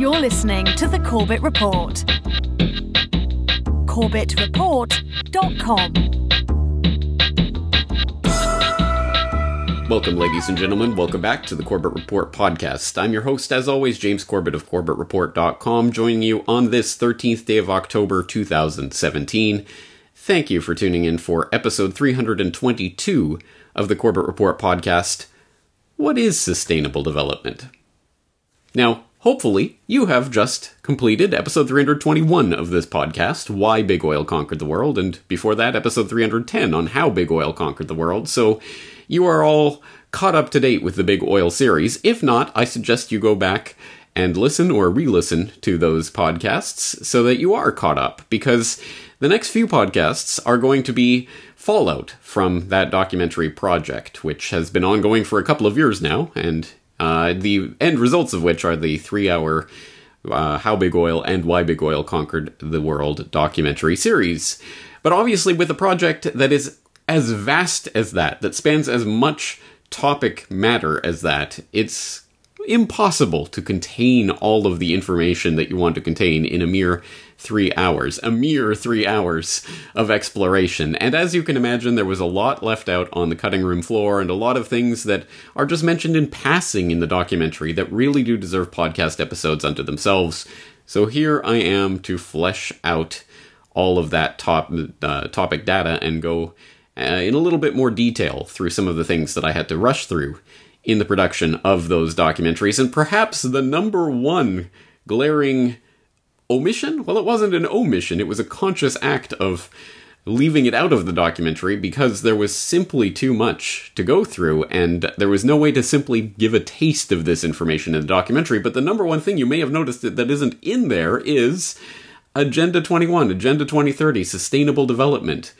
You're listening to The Corbett Report. CorbettReport.com. Welcome, ladies and gentlemen. Welcome back to the Corbett Report podcast. I'm your host, as always, James Corbett of CorbettReport.com, joining you on this 13th day of October 2017. Thank you for tuning in for episode 322 of the Corbett Report podcast. What is sustainable development? Now, hopefully, you have just completed episode 321 of this podcast, Why Big Oil Conquered the World, and before that, episode 310 on How Big Oil Conquered the World, so you are all caught up to date with the Big Oil series. If not, I suggest you go back and listen or re-listen to those podcasts so that you are caught up, because the next few podcasts are going to be fallout from that documentary project, which has been ongoing for a couple of years now, and the end results of which are the 3-hour How Big Oil and Why Big Oil Conquered the World documentary series. But obviously with a project that is as vast as that spans as much topic matter as that, it's impossible to contain all of the information that you want to contain in a mere 3 hours. A mere 3 hours of exploration. And as you can imagine, there was a lot left out on the cutting room floor, and a lot of things that are just mentioned in passing in the documentary that really do deserve podcast episodes unto themselves. So here I am to flesh out all of that topic data and go in a little bit more detail through some of the things that I had to rush through in the production of those documentaries. And perhaps the number one glaring omission? Well, it wasn't an omission. It was a conscious act of leaving it out of the documentary because there was simply too much to go through, and there was no way to simply give a taste of this information in the documentary. But the number one thing you may have noticed that isn't in there is Agenda 21, Agenda 2030, Sustainable Development.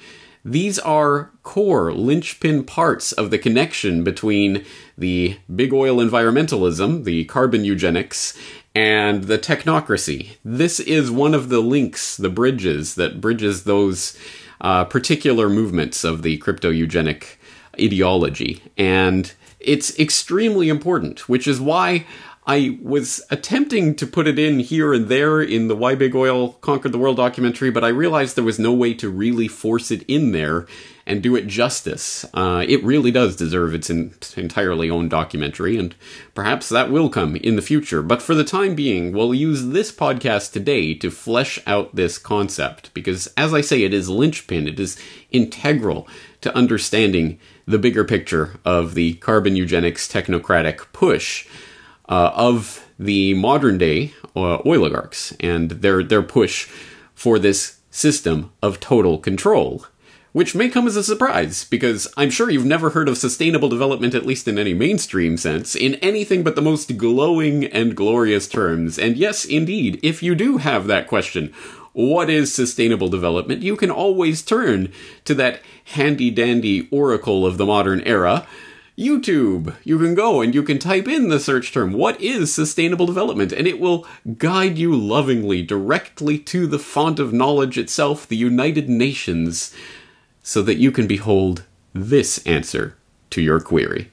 These are core, linchpin parts of the connection between the big oil environmentalism, the carbon eugenics, and the technocracy. This is one of the links, the bridges, that bridges those particular movements of the crypto-eugenic ideology. And it's extremely important, which is why I was attempting to put it in here and there in the Why Big Oil Conquered the World documentary, but I realized there was no way to really force it in there and do it justice. It really does deserve its entirely own documentary, and perhaps that will come in the future. But for the time being, we'll use this podcast today to flesh out this concept, because as I say, it is linchpin, it is integral to understanding the bigger picture of the carbon eugenics technocratic push of the modern day oligarchs and their push for this system of total control, which may come as a surprise, because I'm sure you've never heard of sustainable development, at least in any mainstream sense, in anything but the most glowing and glorious terms. And yes, indeed, if you do have that question, what is sustainable development, you can always turn to that handy-dandy oracle of the modern era, YouTube. You can go and you can type in the search term, what is sustainable development? And it will guide you lovingly directly to the font of knowledge itself, the United Nations, so that you can behold this answer to your query.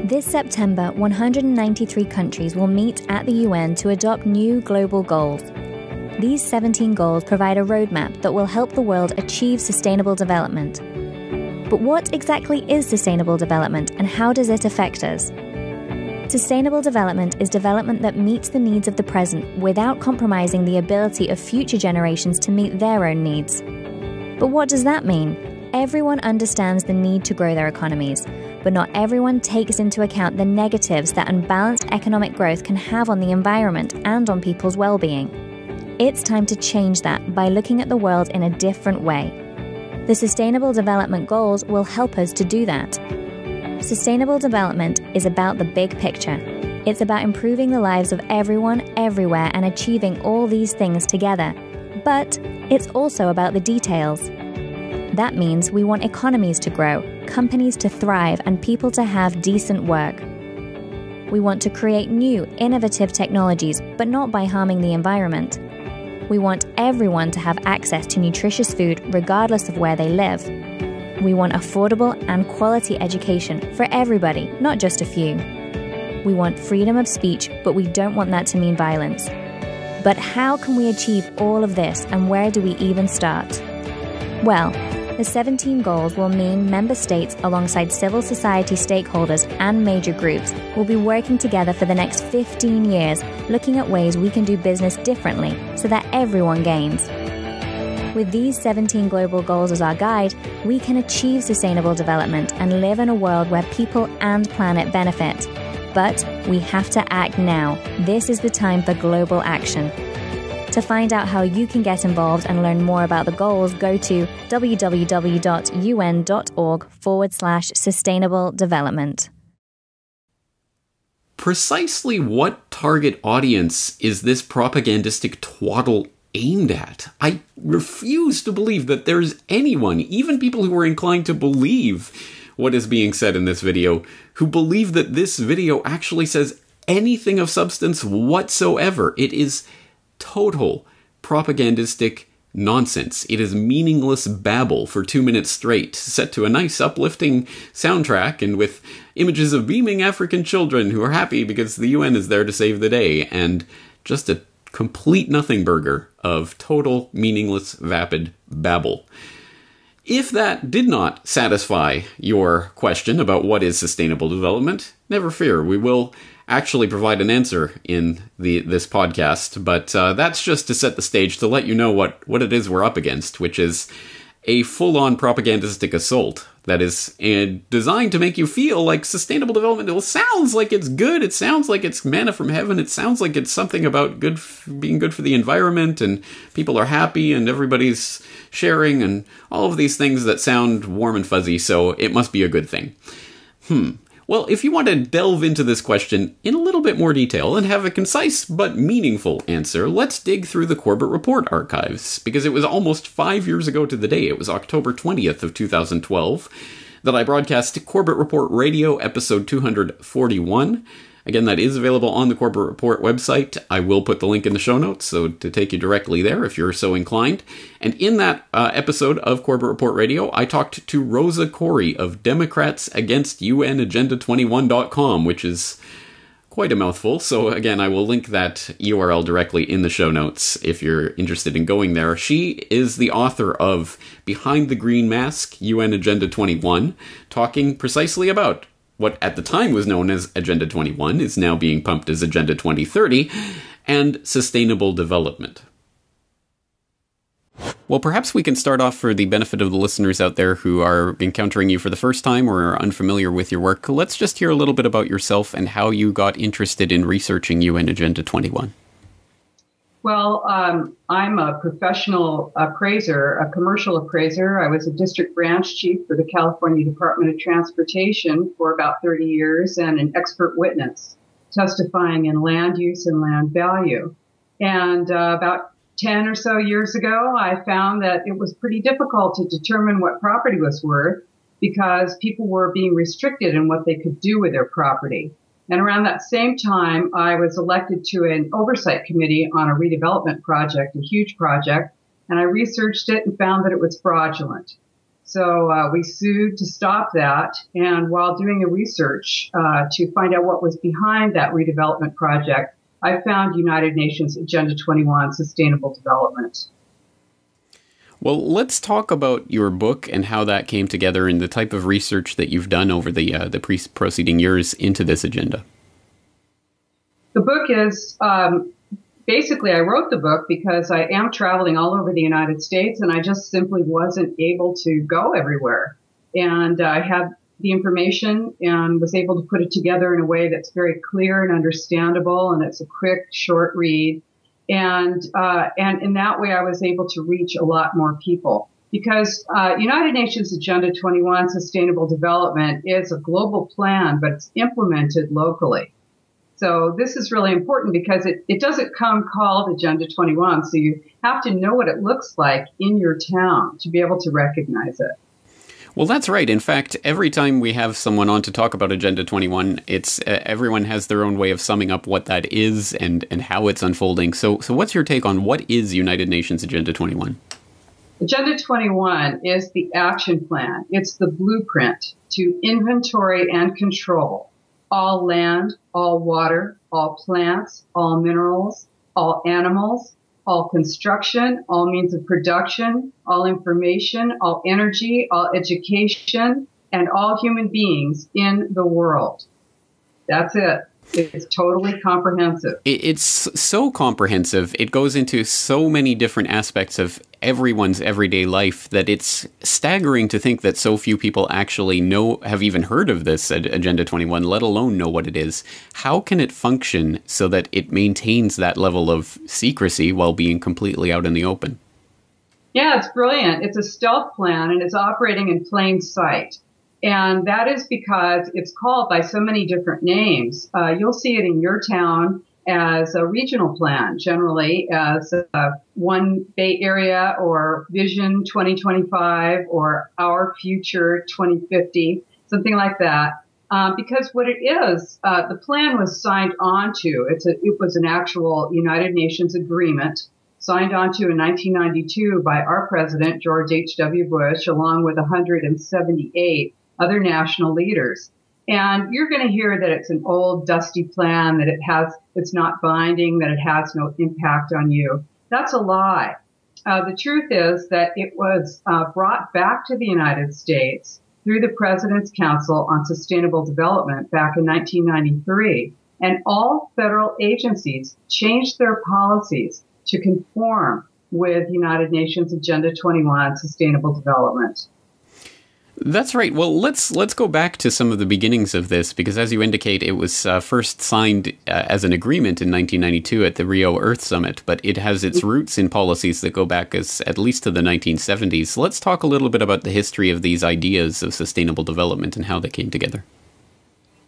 This September, 193 countries will meet at the UN to adopt new global goals. These 17 goals provide a roadmap that will help the world achieve sustainable development. But what exactly is sustainable development, and how does it affect us? Sustainable development is development that meets the needs of the present without compromising the ability of future generations to meet their own needs. But what does that mean? Everyone understands the need to grow their economies, but not everyone takes into account the negatives that unbalanced economic growth can have on the environment and on people's well-being. It's time to change that by looking at the world in a different way. The Sustainable Development Goals will help us to do that. Sustainable development is about the big picture. It's about improving the lives of everyone, everywhere, and achieving all these things together. But it's also about the details. That means we want economies to grow, companies to thrive, and people to have decent work. We want to create new, innovative technologies, but not by harming the environment. We want everyone to have access to nutritious food regardless of where they live. We want affordable and quality education for everybody, not just a few. We want freedom of speech, but we don't want that to mean violence. But how can we achieve all of this, and where do we even start? Well, the 17 goals will mean member states, alongside civil society stakeholders and major groups, will be working together for the next 15 years, looking at ways we can do business differently so that everyone gains. With these 17 global goals as our guide, we can achieve sustainable development and live in a world where people and planet benefit. But we have to act now. This is the time for global action. To find out how you can get involved and learn more about the goals, go to www.un.org/sustainable development. Precisely what target audience is this propagandistic twaddle aimed at? I refuse to believe that there's anyone, even people who are inclined to believe what is being said in this video, who believe that this video actually says anything of substance whatsoever. It is total propagandistic nonsense. It is meaningless babble for 2 minutes straight, set to a nice uplifting soundtrack and with images of beaming African children who are happy because the UN is there to save the day, and just a complete nothing burger of total meaningless vapid babble. If that did not satisfy your question about what is sustainable development, never fear, we will actually provide an answer in this podcast, but that's just to set the stage to let you know what it is we're up against, which is a full-on propagandistic assault that is designed to make you feel like sustainable development. It sounds like it's good, it sounds like it's manna from heaven, it sounds like it's something about being good for the environment, and people are happy, and everybody's sharing, and all of these things that sound warm and fuzzy, so it must be a good thing. Well, if you want to delve into this question in a little bit more detail and have a concise but meaningful answer, let's dig through the Corbett Report archives, because it was almost 5 years ago to the day. It was October 20th of 2012 that I broadcast Corbett Report Radio episode 241. Again, that is available on the Corbett Report website. I will put the link in the show notes, so to take you directly there if you're so inclined. And in that episode of Corbett Report Radio, I talked to Rosa Corey of DemocratsAgainstUNAgenda21.com, which is quite a mouthful. So again, I will link that URL directly in the show notes if you're interested in going there. She is the author of Behind the Green Mask, UN Agenda 21, talking precisely about what at the time was known as Agenda 21 is now being pumped as Agenda 2030, and sustainable development. Well, perhaps we can start off for the benefit of the listeners out there who are encountering you for the first time or are unfamiliar with your work. Let's just hear a little bit about yourself and how you got interested in researching UN Agenda 21. Well, I'm a professional appraiser, a commercial appraiser. I was a district branch chief for the California Department of Transportation for about 30 years and an expert witness testifying in land use and land value. And about 10 or so years ago, I found that it was pretty difficult to determine what property was worth because people were being restricted in what they could do with their property. And around that same time, I was elected to an oversight committee on a redevelopment project, a huge project, and I researched it and found that it was fraudulent. So we sued to stop that. And while doing the research to find out what was behind that redevelopment project, I found United Nations Agenda 21, Sustainable Development. Well, let's talk about your book and how that came together and the type of research that you've done over the preceding years into this agenda. The book is, basically I wrote the book because I am traveling all over the United States and I just simply wasn't able to go everywhere. And I had the information and was able to put it together in a way that's very clear and understandable, and it's a quick, short read. And in that way, I was able to reach a lot more people because United Nations Agenda 21 Sustainable Development is a global plan, but it's implemented locally. So this is really important because it doesn't come called Agenda 21. So you have to know what it looks like in your town to be able to recognize it. Well, that's right. In fact, every time we have someone on to talk about Agenda 21, it's everyone has their own way of summing up what that is and how it's unfolding. So what's your take on what is United Nations Agenda 21? Agenda 21 is the action plan. It's the blueprint to inventory and control all land, all water, all plants, all minerals, all animals, all construction, all means of production, all information, all energy, all education, and all human beings in the world. That's it. It's totally comprehensive. It's so comprehensive. It goes into so many different aspects of everyone's everyday life that it's staggering to think that so few people actually have even heard of this Agenda 21, let alone know what it is. How can it function so that it maintains that level of secrecy while being completely out in the open? Yeah, it's brilliant. It's a stealth plan, and it's operating in plain sight. And that is because it's called by so many different names. You'll see it in your town as a regional plan, generally as One Bay Area or Vision 2025 or Our Future 2050, something like that. Because what it is, the plan was signed onto. It was an actual United Nations agreement signed onto in 1992 by our president, George H.W. Bush, along with 178 other national leaders. And you're going to hear that it's an old, dusty plan, that it's not binding, that it has no impact on you. That's a lie. The truth is that it was brought back to the United States through the President's Council on Sustainable Development back in 1993. And all federal agencies changed their policies to conform with United Nations Agenda 21 Sustainable Development. That's right. Well, let's go back to some of the beginnings of this, because as you indicate, it was first signed as an agreement in 1992 at the Rio Earth Summit, but it has its roots in policies that go back at least to the 1970s. Let's talk a little bit about the history of these ideas of sustainable development and how they came together.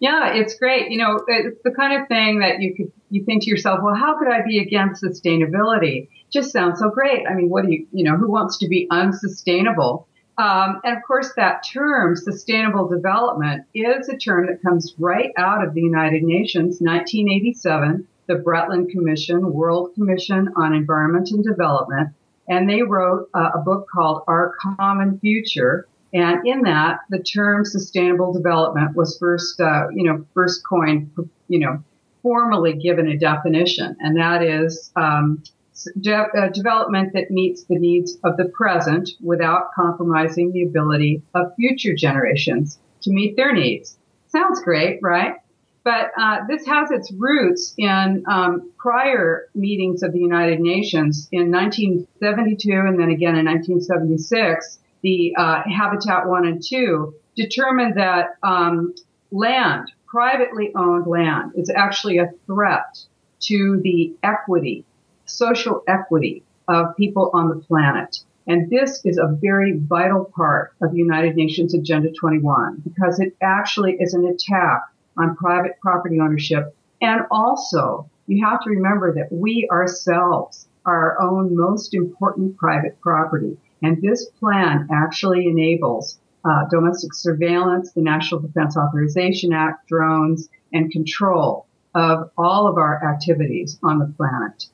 Yeah, it's great. It's the kind of thing that you think to yourself, well, how could I be against sustainability? Just sounds so great. I mean, who wants to be unsustainable? And of course, that term, sustainable development, is a term that comes right out of the United Nations, 1987, the Brundtland Commission, World Commission on Environment and Development. And they wrote a book called Our Common Future. And in that, the term sustainable development was first coined, formally given a definition. And that is, development that meets the needs of the present without compromising the ability of future generations to meet their needs. Sounds great, right? But this has its roots in prior meetings of the United Nations in 1972 and then again in 1976. The Habitat 1 and 2 determined that land, privately owned land, is actually a threat to the social equity of people on the planet. And this is a very vital part of United Nations Agenda 21 because it actually is an attack on private property ownership. And also, you have to remember that we ourselves are our own most important private property. And this plan actually enables domestic surveillance, the National Defense Authorization Act, drones, and control of all of our activities on the planet.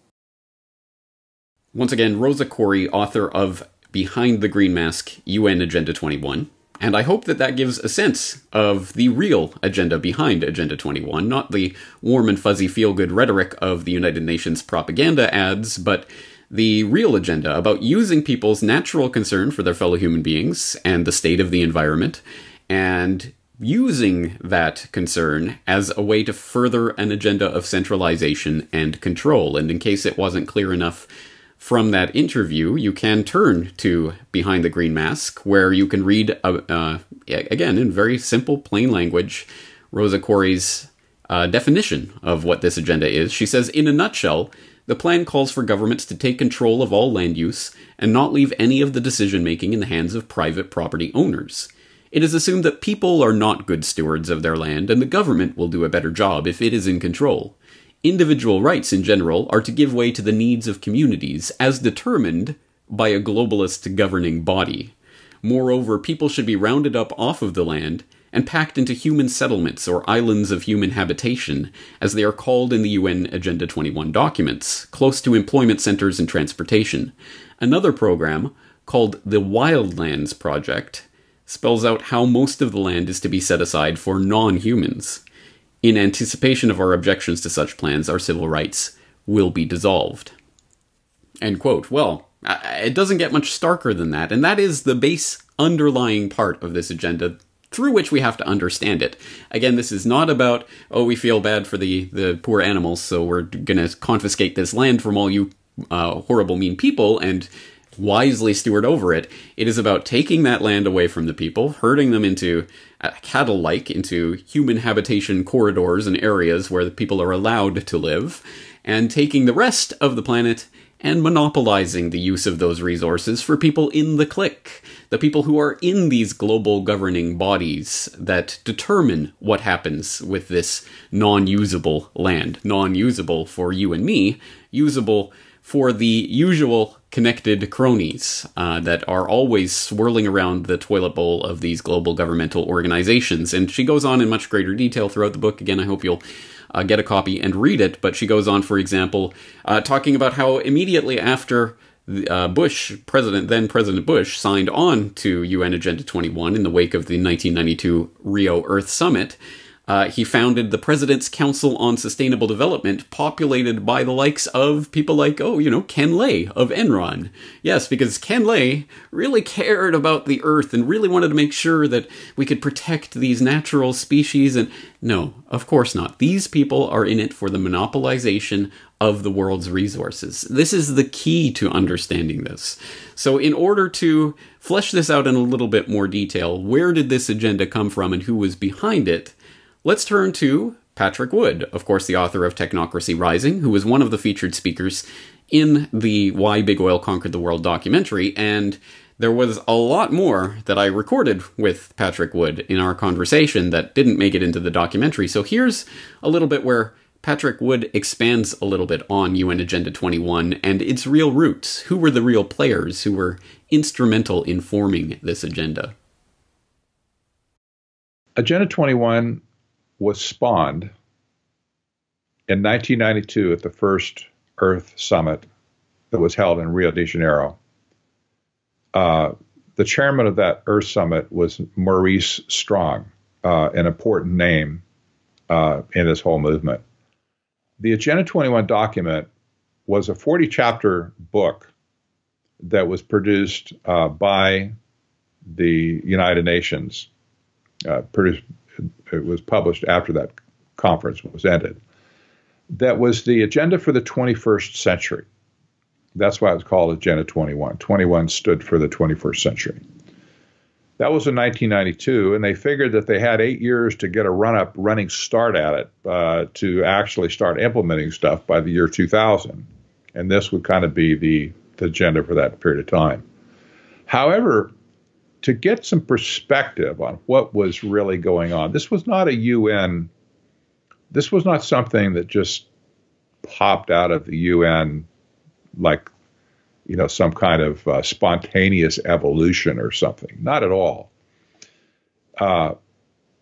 Once again, Rosa Koire, author of Behind the Green Mask, UN Agenda 21. And I hope that gives a sense of the real agenda behind Agenda 21, not the warm and fuzzy feel-good rhetoric of the United Nations propaganda ads, but the real agenda about using people's natural concern for their fellow human beings and the state of the environment, and using that concern as a way to further an agenda of centralization and control. And in case it wasn't clear enough from that interview, you can turn to Behind the Green Mask, where you can read, again, in very simple, plain language, Rosa Koire's definition of what this agenda is. She says, in a nutshell, the plan calls for governments to take control of all land use and not leave any of the decision-making in the hands of private property owners. It is assumed that people are not good stewards of their land, and the government will do a better job if it is in control. Individual rights in general are to give way to the needs of communities as determined by a globalist governing body. Moreover, people should be rounded up off of the land and packed into human settlements or islands of human habitation, as they are called in the UN Agenda 21 documents, close to employment centers and transportation. Another program, called the Wildlands Project, spells out how most of the land is to be set aside for non-humans. In anticipation of our objections to such plans, our civil rights will be dissolved. End quote. Well, it doesn't get much starker than that, and that is the base underlying part of this agenda through which we have to understand it. Again, this is not about, oh, we feel bad for the poor animals, so we're going to confiscate this land from all you horrible, mean people and wisely steward over it. It is about taking that land away from the people, herding them into cattle-like, into human habitation corridors and areas where the people are allowed to live, and taking the rest of the planet and monopolizing the use of those resources for people in the clique, the people who are in these global governing bodies that determine what happens with this non-usable land. Non-usable for you and me, usable for the usual connected cronies that are always swirling around the toilet bowl of these global governmental organizations. And she goes on in much greater detail throughout the book. Again, I hope you'll get a copy and read it. But she goes on, for example, talking about how immediately after then President Bush, signed on to UN Agenda 21 in the wake of the 1992 Rio Earth Summit, he founded the President's Council on Sustainable Development, populated by the likes of people like, Ken Lay of Enron. Yes, because Ken Lay really cared about the Earth and really wanted to make sure that we could protect these natural species. And no, of course not. These people are in it for the monopolization of the world's resources. This is the key to understanding this. So in order to flesh this out in a little bit more detail, where did this agenda come from and who was behind it? Let's turn to Patrick Wood, of course the author of Technocracy Rising, who was one of the featured speakers in the Why Big Oil Conquered the World documentary, and there was a lot more that I recorded with Patrick Wood in our conversation that didn't make it into the documentary. So here's a little bit where Patrick Wood expands a little bit on UN Agenda 21 and its real roots. Who were the real players who were instrumental in forming this agenda? Agenda 21 was spawned in 1992 at the first Earth Summit that was held in Rio de Janeiro. The chairman of that Earth Summit was Maurice Strong, an important name in this whole movement. The Agenda 21 document was a 40-chapter book that was produced by the United Nations. It was published after that conference was ended. That was the agenda for the 21st century. That's why it was called Agenda 21. 21 stood for the 21st century. That was in 1992, and they figured that they had 8 years to get a running start at it to actually start implementing stuff by the year 2000. And this would kind of be the agenda for that period of time. However, to get some perspective on what was really going on, this was not something that just popped out of the UN like, some kind of spontaneous evolution or something. Not at all. The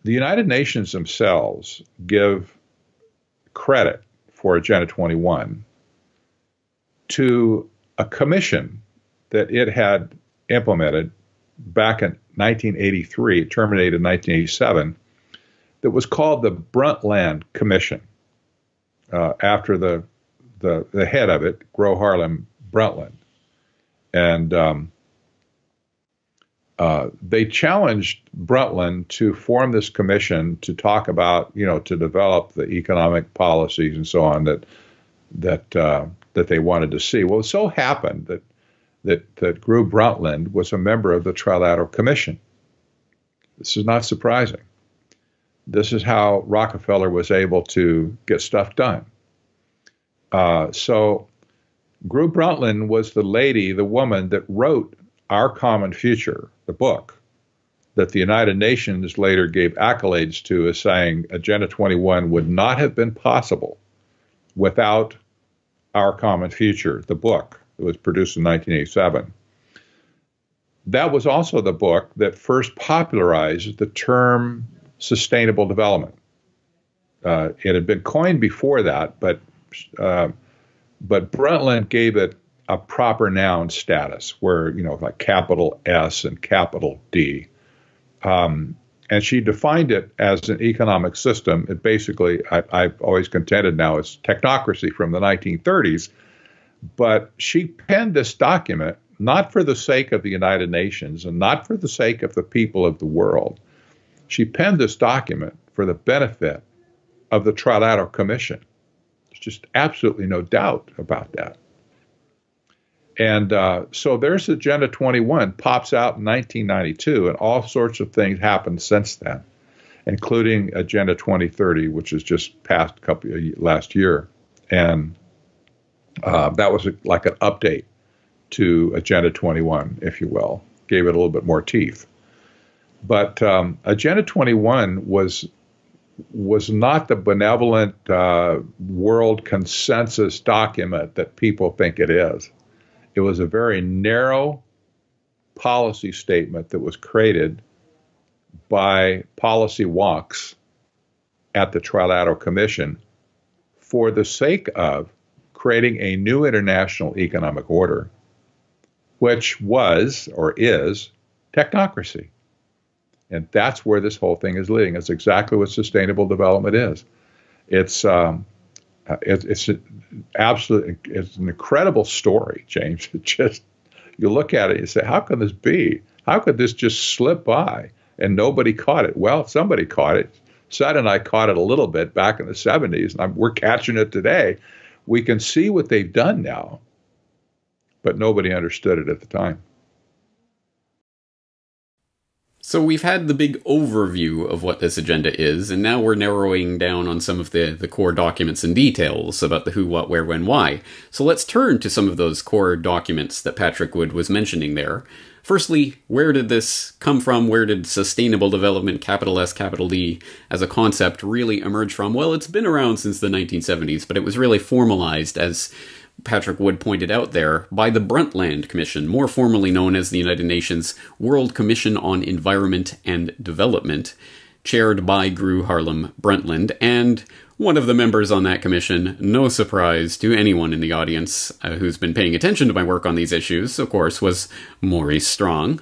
United Nations themselves give credit for Agenda 21 to a commission that it had implemented back in 1983, it terminated in 1987, that was called the Brundtland Commission, after the head of it, Gro Harlem Brundtland. And they challenged Brundtland to form this commission to talk about, to develop the economic policies and so on that they wanted to see. Well, it so happened that Gro Brundtland was a member of the Trilateral Commission. This is not surprising. This is how Rockefeller was able to get stuff done. So Gro Brundtland was the woman that wrote Our Common Future, the book, that the United Nations later gave accolades to as saying Agenda 21 would not have been possible without Our Common Future, the book. It was produced in 1987. That was also the book that first popularized the term sustainable development. It had been coined before that, but Brundtland gave it a proper noun status where, like capital S and capital D. And she defined it as an economic system. It basically, I've always contended now, it's technocracy from the 1930s. But she penned this document not for the sake of the United Nations and not for the sake of the people of the world. She penned this document for the benefit of the Trilateral Commission. There's just absolutely no doubt about that. And so there's Agenda 21, pops out in 1992, and all sorts of things happened since then, including Agenda 2030, which has just passed last year. And that was like an update to Agenda 21, if you will, gave it a little bit more teeth. But Agenda 21 was not the benevolent world consensus document that people think it is. It was a very narrow policy statement that was created by policy wonks at the Trilateral Commission for the sake of creating a new international economic order, which was or is technocracy. And that's where this whole thing is leading. It's exactly what sustainable development is. It's it's an incredible story, James. It just, you look at it and say, how can this be? How could this just slip by and nobody caught it? Well, somebody caught it. Seth and I caught it a little bit back in the 70s, and we're catching it today. We can see what they've done now, but nobody understood it at the time. So we've had the big overview of what this agenda is, and now we're narrowing down on some of the core documents and details about the who, what, where, when, why. So let's turn to some of those core documents that Patrick Wood was mentioning there. Firstly, where did this come from? Where did sustainable development, capital S, capital D, as a concept really emerge from? Well, it's been around since the 1970s, but it was really formalized, as Patrick Wood pointed out there, by the Brundtland Commission, more formally known as the United Nations World Commission on Environment and Development, chaired by Gro Harlem Brundtland, and one of the members on that commission, no surprise to anyone in the audience who's been paying attention to my work on these issues, of course, was Maurice Strong.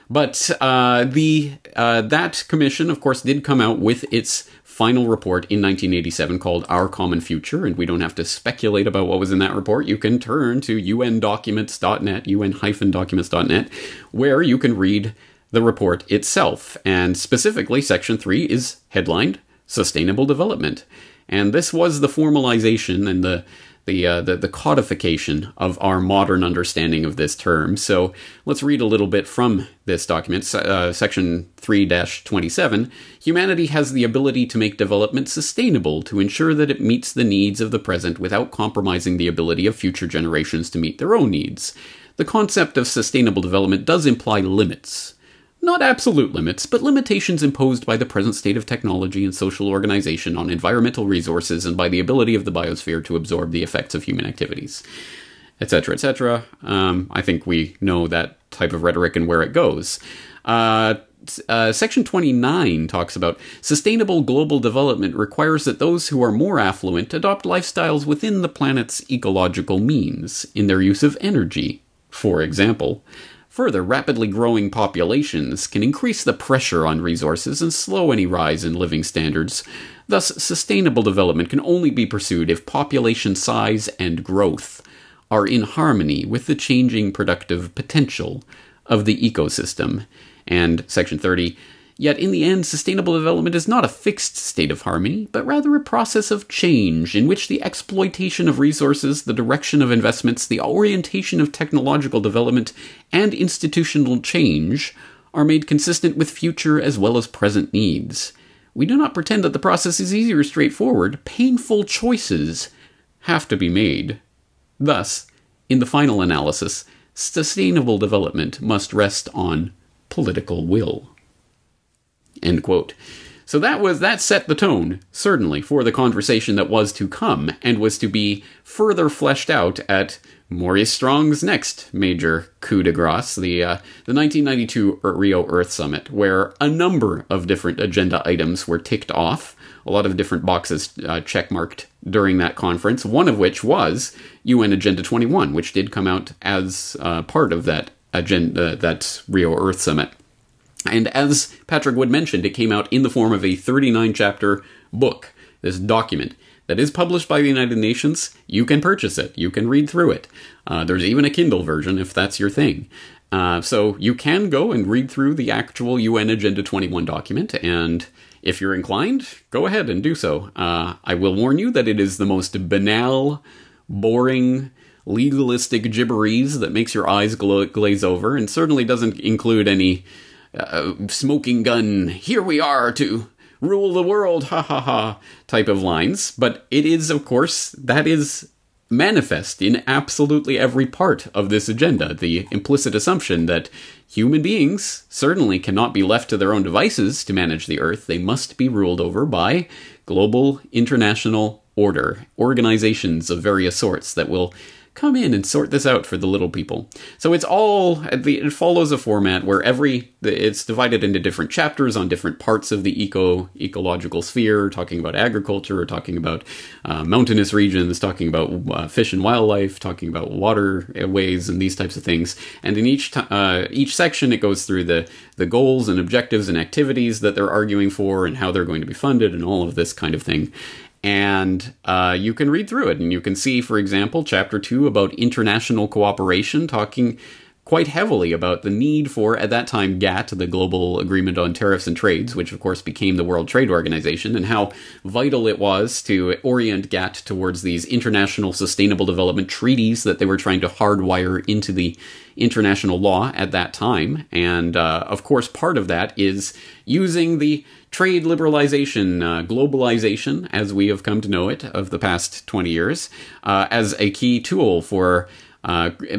But that commission, of course, did come out with its final report in 1987 called Our Common Future, and we don't have to speculate about what was in that report. You can turn to un-documents.net, un-documents.net, where you can read the report itself. And specifically, Section 3 is headlined Sustainable Development. And this was the formalization and the codification of our modern understanding of this term. So let's read a little bit from this document, Section 3-27. Humanity has the ability to make development sustainable to ensure that it meets the needs of the present without compromising the ability of future generations to meet their own needs. The concept of sustainable development does imply limits. Not absolute limits, but limitations imposed by the present state of technology and social organization on environmental resources and by the ability of the biosphere to absorb the effects of human activities, etc., etc. I think we know that type of rhetoric and where it goes. Section 29 talks about sustainable global development requires that those who are more affluent adopt lifestyles within the planet's ecological means in their use of energy, for example. Further, rapidly growing populations can increase the pressure on resources and slow any rise in living standards. Thus, sustainable development can only be pursued if population size and growth are in harmony with the changing productive potential of the ecosystem. And Section 30, yet in the end, sustainable development is not a fixed state of harmony, but rather a process of change in which the exploitation of resources, the direction of investments, the orientation of technological development, and institutional change are made consistent with future as well as present needs. We do not pretend that the process is easy or straightforward. Painful choices have to be made. Thus, in the final analysis, sustainable development must rest on political will. End quote. So that set the tone, certainly, for the conversation that was to come, and was to be further fleshed out at Maurice Strong's next major coup de grace, the 1992 Rio Earth Summit, where a number of different agenda items were ticked off, a lot of different boxes checkmarked during that conference, one of which was UN Agenda 21, which did come out as part of that agenda, that Rio Earth Summit. And as Patrick Wood mentioned, it came out in the form of a 39-chapter book, this document, that is published by the United Nations. You can purchase it. You can read through it. There's even a Kindle version if that's your thing. So you can go and read through the actual UN Agenda 21 document, and if you're inclined, go ahead and do so. I will warn you that it is the most banal, boring, legalistic gibberese that makes your eyes glaze over, and certainly doesn't include any smoking gun, here we are to rule the world, ha ha ha, type of lines. But it is, of course, that is manifest in absolutely every part of this agenda. The implicit assumption that human beings certainly cannot be left to their own devices to manage the Earth. They must be ruled over by global international order, organizations of various sorts that will come in and sort this out for the little people. So it follows a format where it's divided into different chapters on different parts of the ecological sphere, talking about agriculture, talking about mountainous regions, talking about fish and wildlife, talking about waterways and these types of things. And in each section, it goes through the goals and objectives and activities that they're arguing for and how they're going to be funded and all of this kind of thing. And you can read through it, and you can see, for example, Chapter 2 about international cooperation, talking quite heavily about the need for, at that time, GATT, the Global Agreement on Tariffs and Trades, which of course became the World Trade Organization, and how vital it was to orient GATT towards these international sustainable development treaties that they were trying to hardwire into the international law at that time. And of course, part of that is using the trade liberalization, globalization, as we have come to know it, of the past 20 years, as a key tool for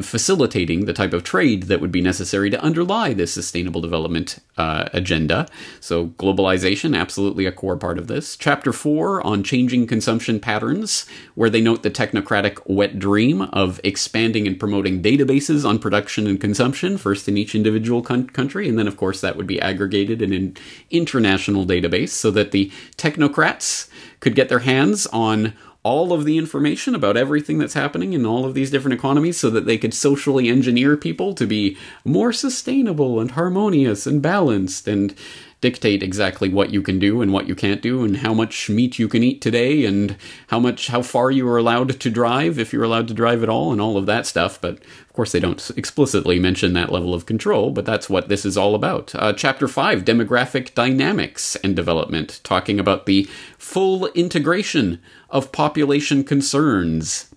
facilitating the type of trade that would be necessary to underlie this sustainable development agenda. So globalization, absolutely a core part of this. Chapter 4 on changing consumption patterns, where they note the technocratic wet dream of expanding and promoting databases on production and consumption, first in each individual country, and then of course that would be aggregated in an international database so that the technocrats could get their hands on all of the information about everything that's happening in all of these different economies so that they could socially engineer people to be more sustainable and harmonious and balanced and dictate exactly what you can do and what you can't do and how much meat you can eat today and how far you are allowed to drive, if you're allowed to drive at all, and all of that stuff. But of course they don't explicitly mention that level of control, but that's what this is all about. Chapter 5, demographic dynamics and development, talking about the full integration of population concerns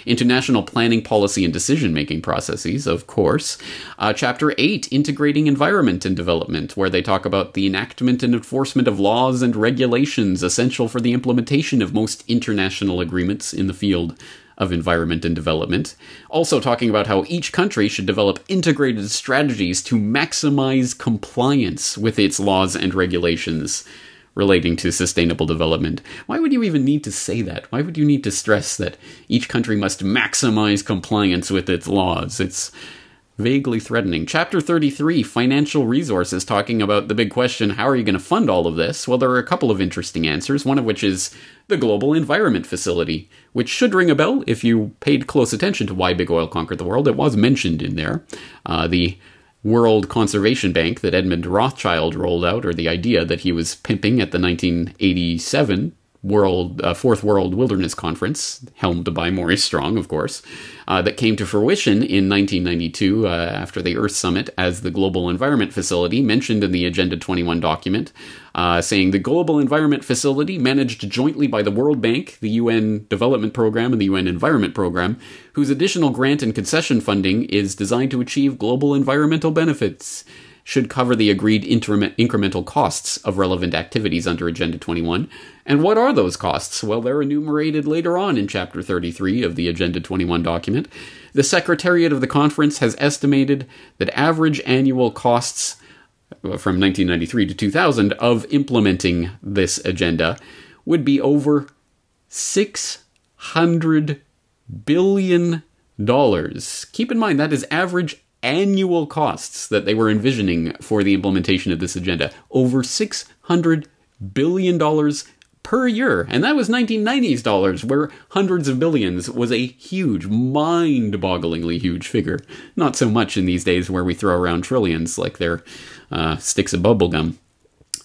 into national planning, policy, and decision-making processes, of course. Chapter 8, integrating environment and development, where they talk about the enactment and enforcement of laws and regulations essential for the implementation of most international agreements in the field of environment and development. Also talking about how each country should develop integrated strategies to maximize compliance with its laws and regulations relating to sustainable development. Why would you even need to say that? Why would you need to stress that each country must maximize compliance with its laws? It's vaguely threatening. Chapter 33, financial resources, talking about the big question, how are you going to fund all of this? Well, there are a couple of interesting answers, one of which is the Global Environment Facility, which should ring a bell if you paid close attention to Why Big Oil Conquered the World. It was mentioned in there. The World Conservation Bank that Edmund Rothschild rolled out, or the idea that he was pimping at the 1987 Fourth World Wilderness Conference, helmed by Maurice Strong, of course, that came to fruition in 1992 after the Earth Summit as the Global Environment Facility, mentioned in the Agenda 21 document, saying the Global Environment Facility, managed jointly by the World Bank, the UN Development Program, and the UN Environment Program, whose additional grant and concession funding is designed to achieve global environmental benefits, should cover the agreed incremental costs of relevant activities under Agenda 21. And what are those costs? Well, they're enumerated later on in Chapter 33 of the Agenda 21 document. The Secretariat of the conference has estimated that average annual costs from 1993 to 2000 of implementing this agenda would be over $600 billion. Keep in mind, that is average annual costs that they were envisioning for the implementation of this agenda. Over $600 billion per year. And that was 1990s dollars, where hundreds of billions was a huge, mind-bogglingly huge figure. Not so much in these days where we throw around trillions like they're sticks of bubblegum.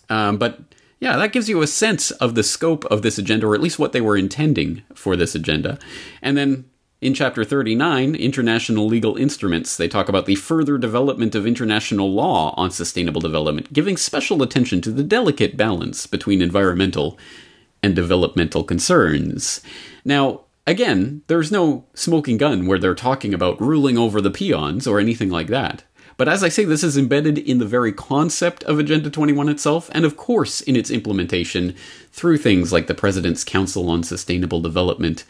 But yeah, that gives you a sense of the scope of this agenda, or at least what they were intending for this agenda. And then in Chapter 39, International Legal Instruments, they talk about the further development of international law on sustainable development, giving special attention to the delicate balance between environmental and developmental concerns. Now, again, there's no smoking gun where they're talking about ruling over the peons or anything like that. But as I say, this is embedded in the very concept of Agenda 21 itself, and of course in its implementation through things like the President's Council on Sustainable Development,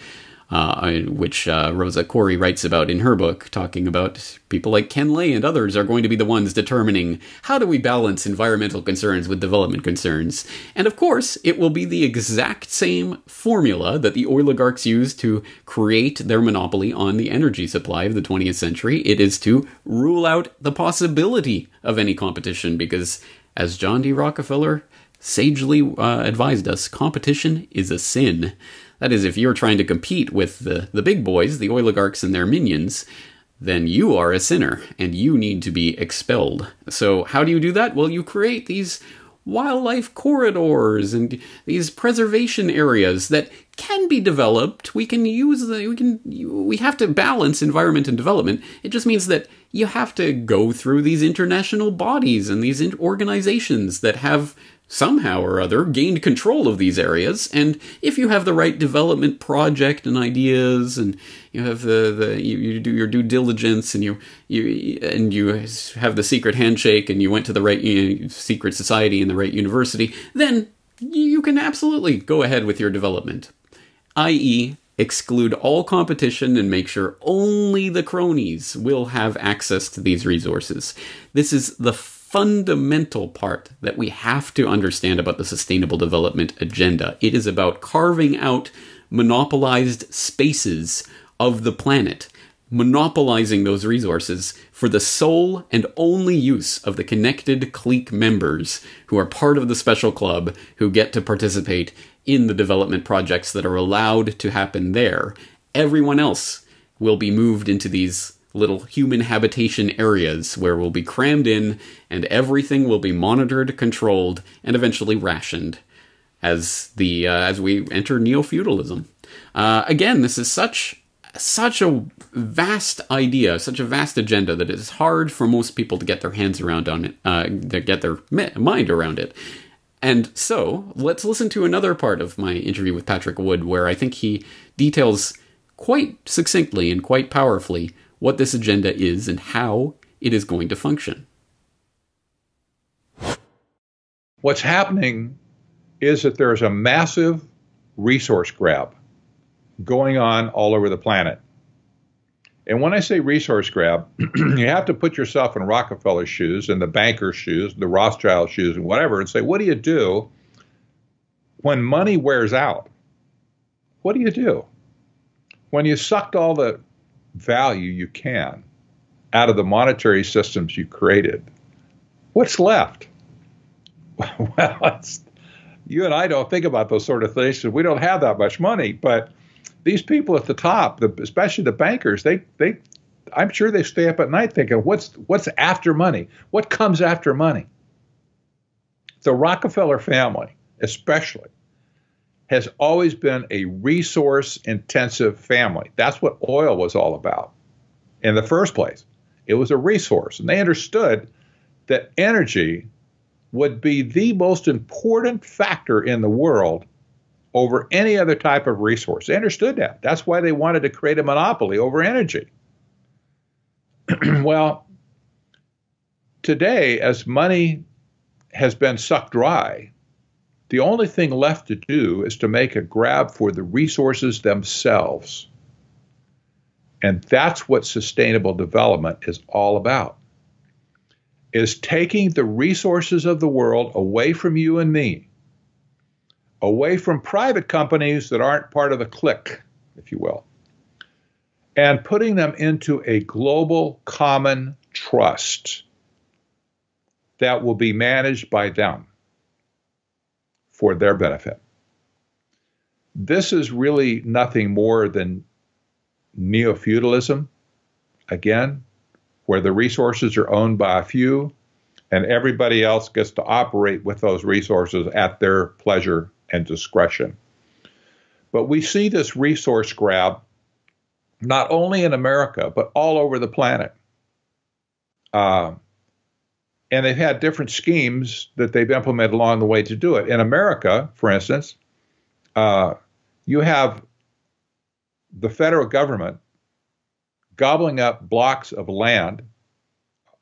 which Rosa Corey writes about in her book, talking about people like Ken Lay and others are going to be the ones determining how do we balance environmental concerns with development concerns. And of course, it will be the exact same formula that the oligarchs used to create their monopoly on the energy supply of the 20th century. It is to rule out the possibility of any competition, because as John D. Rockefeller sagely advised us, competition is a sin. That is, if you're trying to compete with the big boys, the oligarchs and their minions, then you are a sinner, and you need to be expelled. So how do you do that? Well, you create these wildlife corridors and these preservation areas that can be developed. We have to balance environment and development. It just means that you have to go through these international bodies and these organizations that have somehow or other gained control of these areas. And if you have the right development project and ideas, and you have you do your due diligence, and you have the secret handshake, and you went to the right secret society and the right university, then you can absolutely go ahead with your development. i.e., exclude all competition and make sure only the cronies will have access to these resources. This is the fundamental part that we have to understand about the Sustainable Development Agenda. It is about carving out monopolized spaces of the planet, monopolizing those resources for the sole and only use of the connected clique members who are part of the special club, who get to participate in the development projects that are allowed to happen there. Everyone else will be moved into these little human habitation areas where we'll be crammed in, and everything will be monitored, controlled, and eventually rationed as we enter neo-feudalism. Again, this is such a vast idea, such a vast agenda, that it is hard for most people to get their hands around on it, to get their mind around it. And so, let's listen to another part of my interview with Patrick Wood, where I think he details quite succinctly and quite powerfully what this agenda is and how it is going to function. What's happening is that there's a massive resource grab going on all over the planet. And when I say resource grab, you have to put yourself in Rockefeller's shoes and the banker's shoes, the Rothschild shoes and whatever, and say, what do you do when money wears out? What do you do? When you sucked all the value you can out of the monetary systems you created, what's left? Well, you and I don't think about those sort of things because we don't have that much money. But these people at the top, especially the bankers, I'm sure they stay up at night thinking, what's after money? What comes after money? The Rockefeller family, especially, has always been a resource-intensive family. That's what oil was all about in the first place. It was a resource, and they understood that energy would be the most important factor in the world over any other type of resource. They understood that. That's why they wanted to create a monopoly over energy. Well, today, as money has been sucked dry, the only thing left to do is to make a grab for the resources themselves. And that's what sustainable development is all about. is taking the resources of the world away from you and me, away from private companies that aren't part of the clique, if you will, and putting them into a global common trust that will be managed by them for their benefit. This is really nothing more than neo-feudalism, again, where the resources are owned by a few and everybody else gets to operate with those resources at their pleasure and discretion. But we see this resource grab not only in America, but all over the planet. And they've had different schemes that they've implemented along the way to do it. In America, for instance, you have the federal government gobbling up blocks of land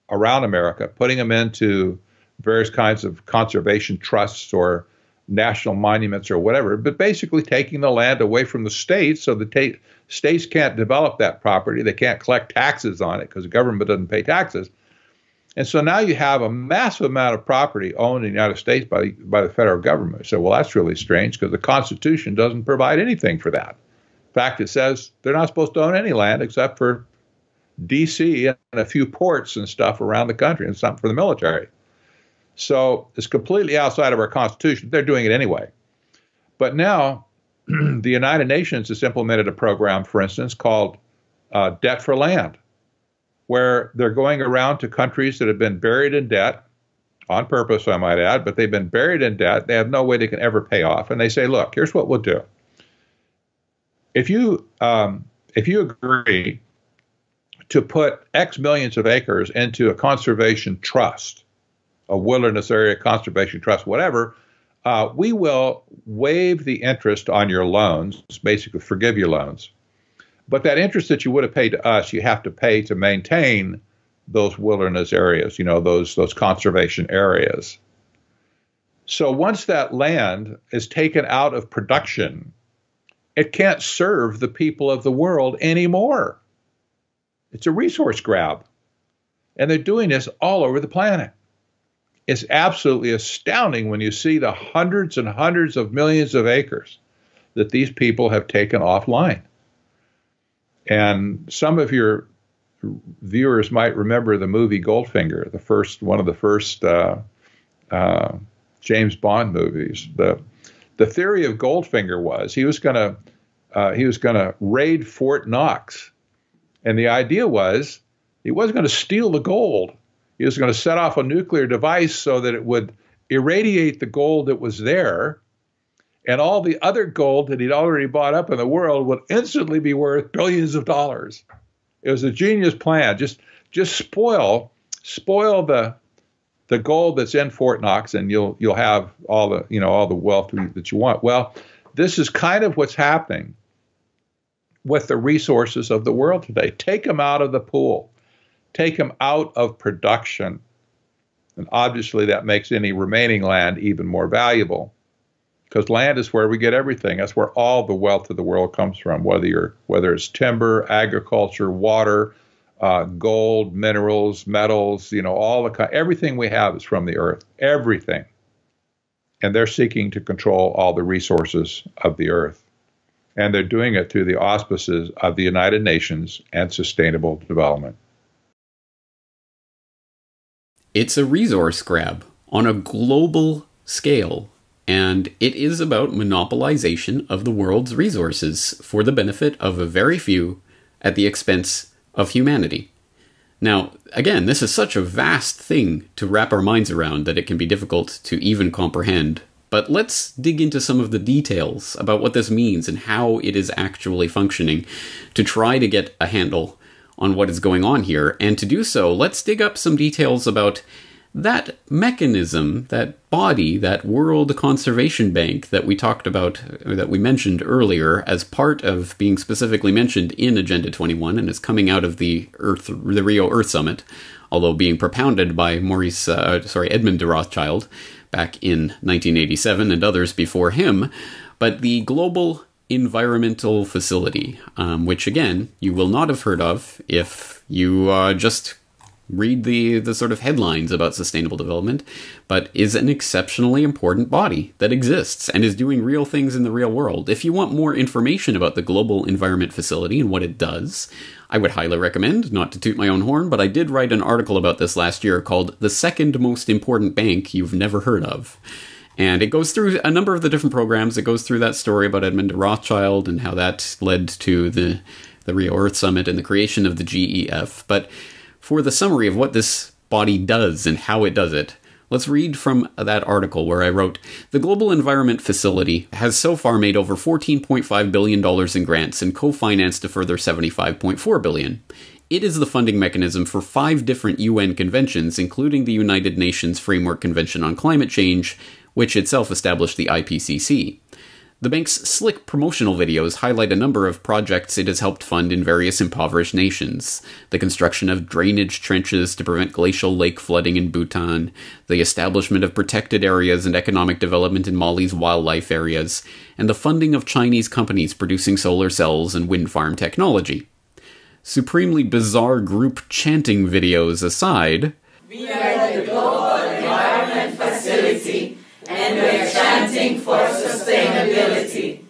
around America, putting them into various kinds of conservation trusts or national monuments or whatever, but basically taking the land away from the states so the states can't develop that property. They can't collect taxes on it because the government doesn't pay taxes. And so now you have a massive amount of property owned in the United States by the federal government. So, well, that's really strange because the Constitution doesn't provide anything for that. In fact, it says they're not supposed to own any land except for D.C. and a few ports and stuff around the country and something for the military. So it's completely outside of our Constitution. They're doing it anyway. But now the United Nations has implemented a program, for instance, called Debt for Land, where they're going around to countries that have been buried in debt, on purpose, I might add, but they've been buried in debt. They have no way they can ever pay off. And they say, look, here's what we'll do. If you agree to put X millions of acres into a conservation trust, a wilderness area conservation trust, whatever, we will waive the interest on your loans, basically forgive your loans. But that interest that you would have paid to us, you have to pay to maintain those wilderness areas, those conservation areas. So once that land is taken out of production, it can't serve the people of the world anymore. It's a resource grab. And they're doing this all over the planet. It's absolutely astounding when you see the hundreds and hundreds of millions of acres that these people have taken offline. And some of your viewers might remember the movie Goldfinger, one of the first James Bond movies. The theory of Goldfinger was he was going to raid Fort Knox, and the idea was he wasn't going to steal the gold. He was going to set off a nuclear device so that it would irradiate the gold that was there, and all the other gold that he'd already bought up in the world would instantly be worth billions of dollars. It was a genius plan. Just spoil the gold that's in Fort Knox, and you'll have all the wealth that you want. Well, this is kind of what's happening with the resources of the world today. Take them out of the pool. Take them out of production. And obviously that makes any remaining land even more valuable, because land is where we get everything. That's where all the wealth of the world comes from, whether it's timber, agriculture, water, gold, minerals, metals, everything we have is from the earth, everything. And they're seeking to control all the resources of the earth. And they're doing it through the auspices of the United Nations and sustainable development. It's a resource grab on a global scale, and it is about monopolization of the world's resources for the benefit of a very few at the expense of humanity. Now, again, this is such a vast thing to wrap our minds around that it can be difficult to even comprehend. But let's dig into some of the details about what this means and how it is actually functioning to try to get a handle on what is going on here. And to do so, let's dig up some details about that mechanism, that body, that World Conservation Bank that we talked about, or that we mentioned earlier as part of being specifically mentioned in Agenda 21 and is coming out of the Rio Earth Summit, although being propounded by Edmund de Rothschild back in 1987 and others before him, but the Global Environmental Facility, which again, you will not have heard of if you just read the sort of headlines about sustainable development, but is an exceptionally important body that exists and is doing real things in the real world. If you want more information about the Global Environment Facility and what it does, I would highly recommend, not to toot my own horn, but I did write an article about this last year called The Second Most Important Bank You've Never Heard of. And it goes through a number of the different programs. It goes through that story about Edmund de Rothschild and how that led to the Rio Earth Summit and the creation of the GEF. But for the summary of what this body does and how it does it, let's read from that article where I wrote, the Global Environment Facility has so far made over $14.5 billion in grants and co-financed a further $75.4 billion. It is the funding mechanism for 5 different UN conventions, including the United Nations Framework Convention on Climate Change, which itself established the IPCC. The bank's slick promotional videos highlight a number of projects it has helped fund in various impoverished nations. The construction of drainage trenches to prevent glacial lake flooding in Bhutan, the establishment of protected areas and economic development in Mali's wildlife areas, and the funding of Chinese companies producing solar cells and wind farm technology. Supremely bizarre group chanting videos aside, we are the Global Environment Facility, and we're chanting for sustainability.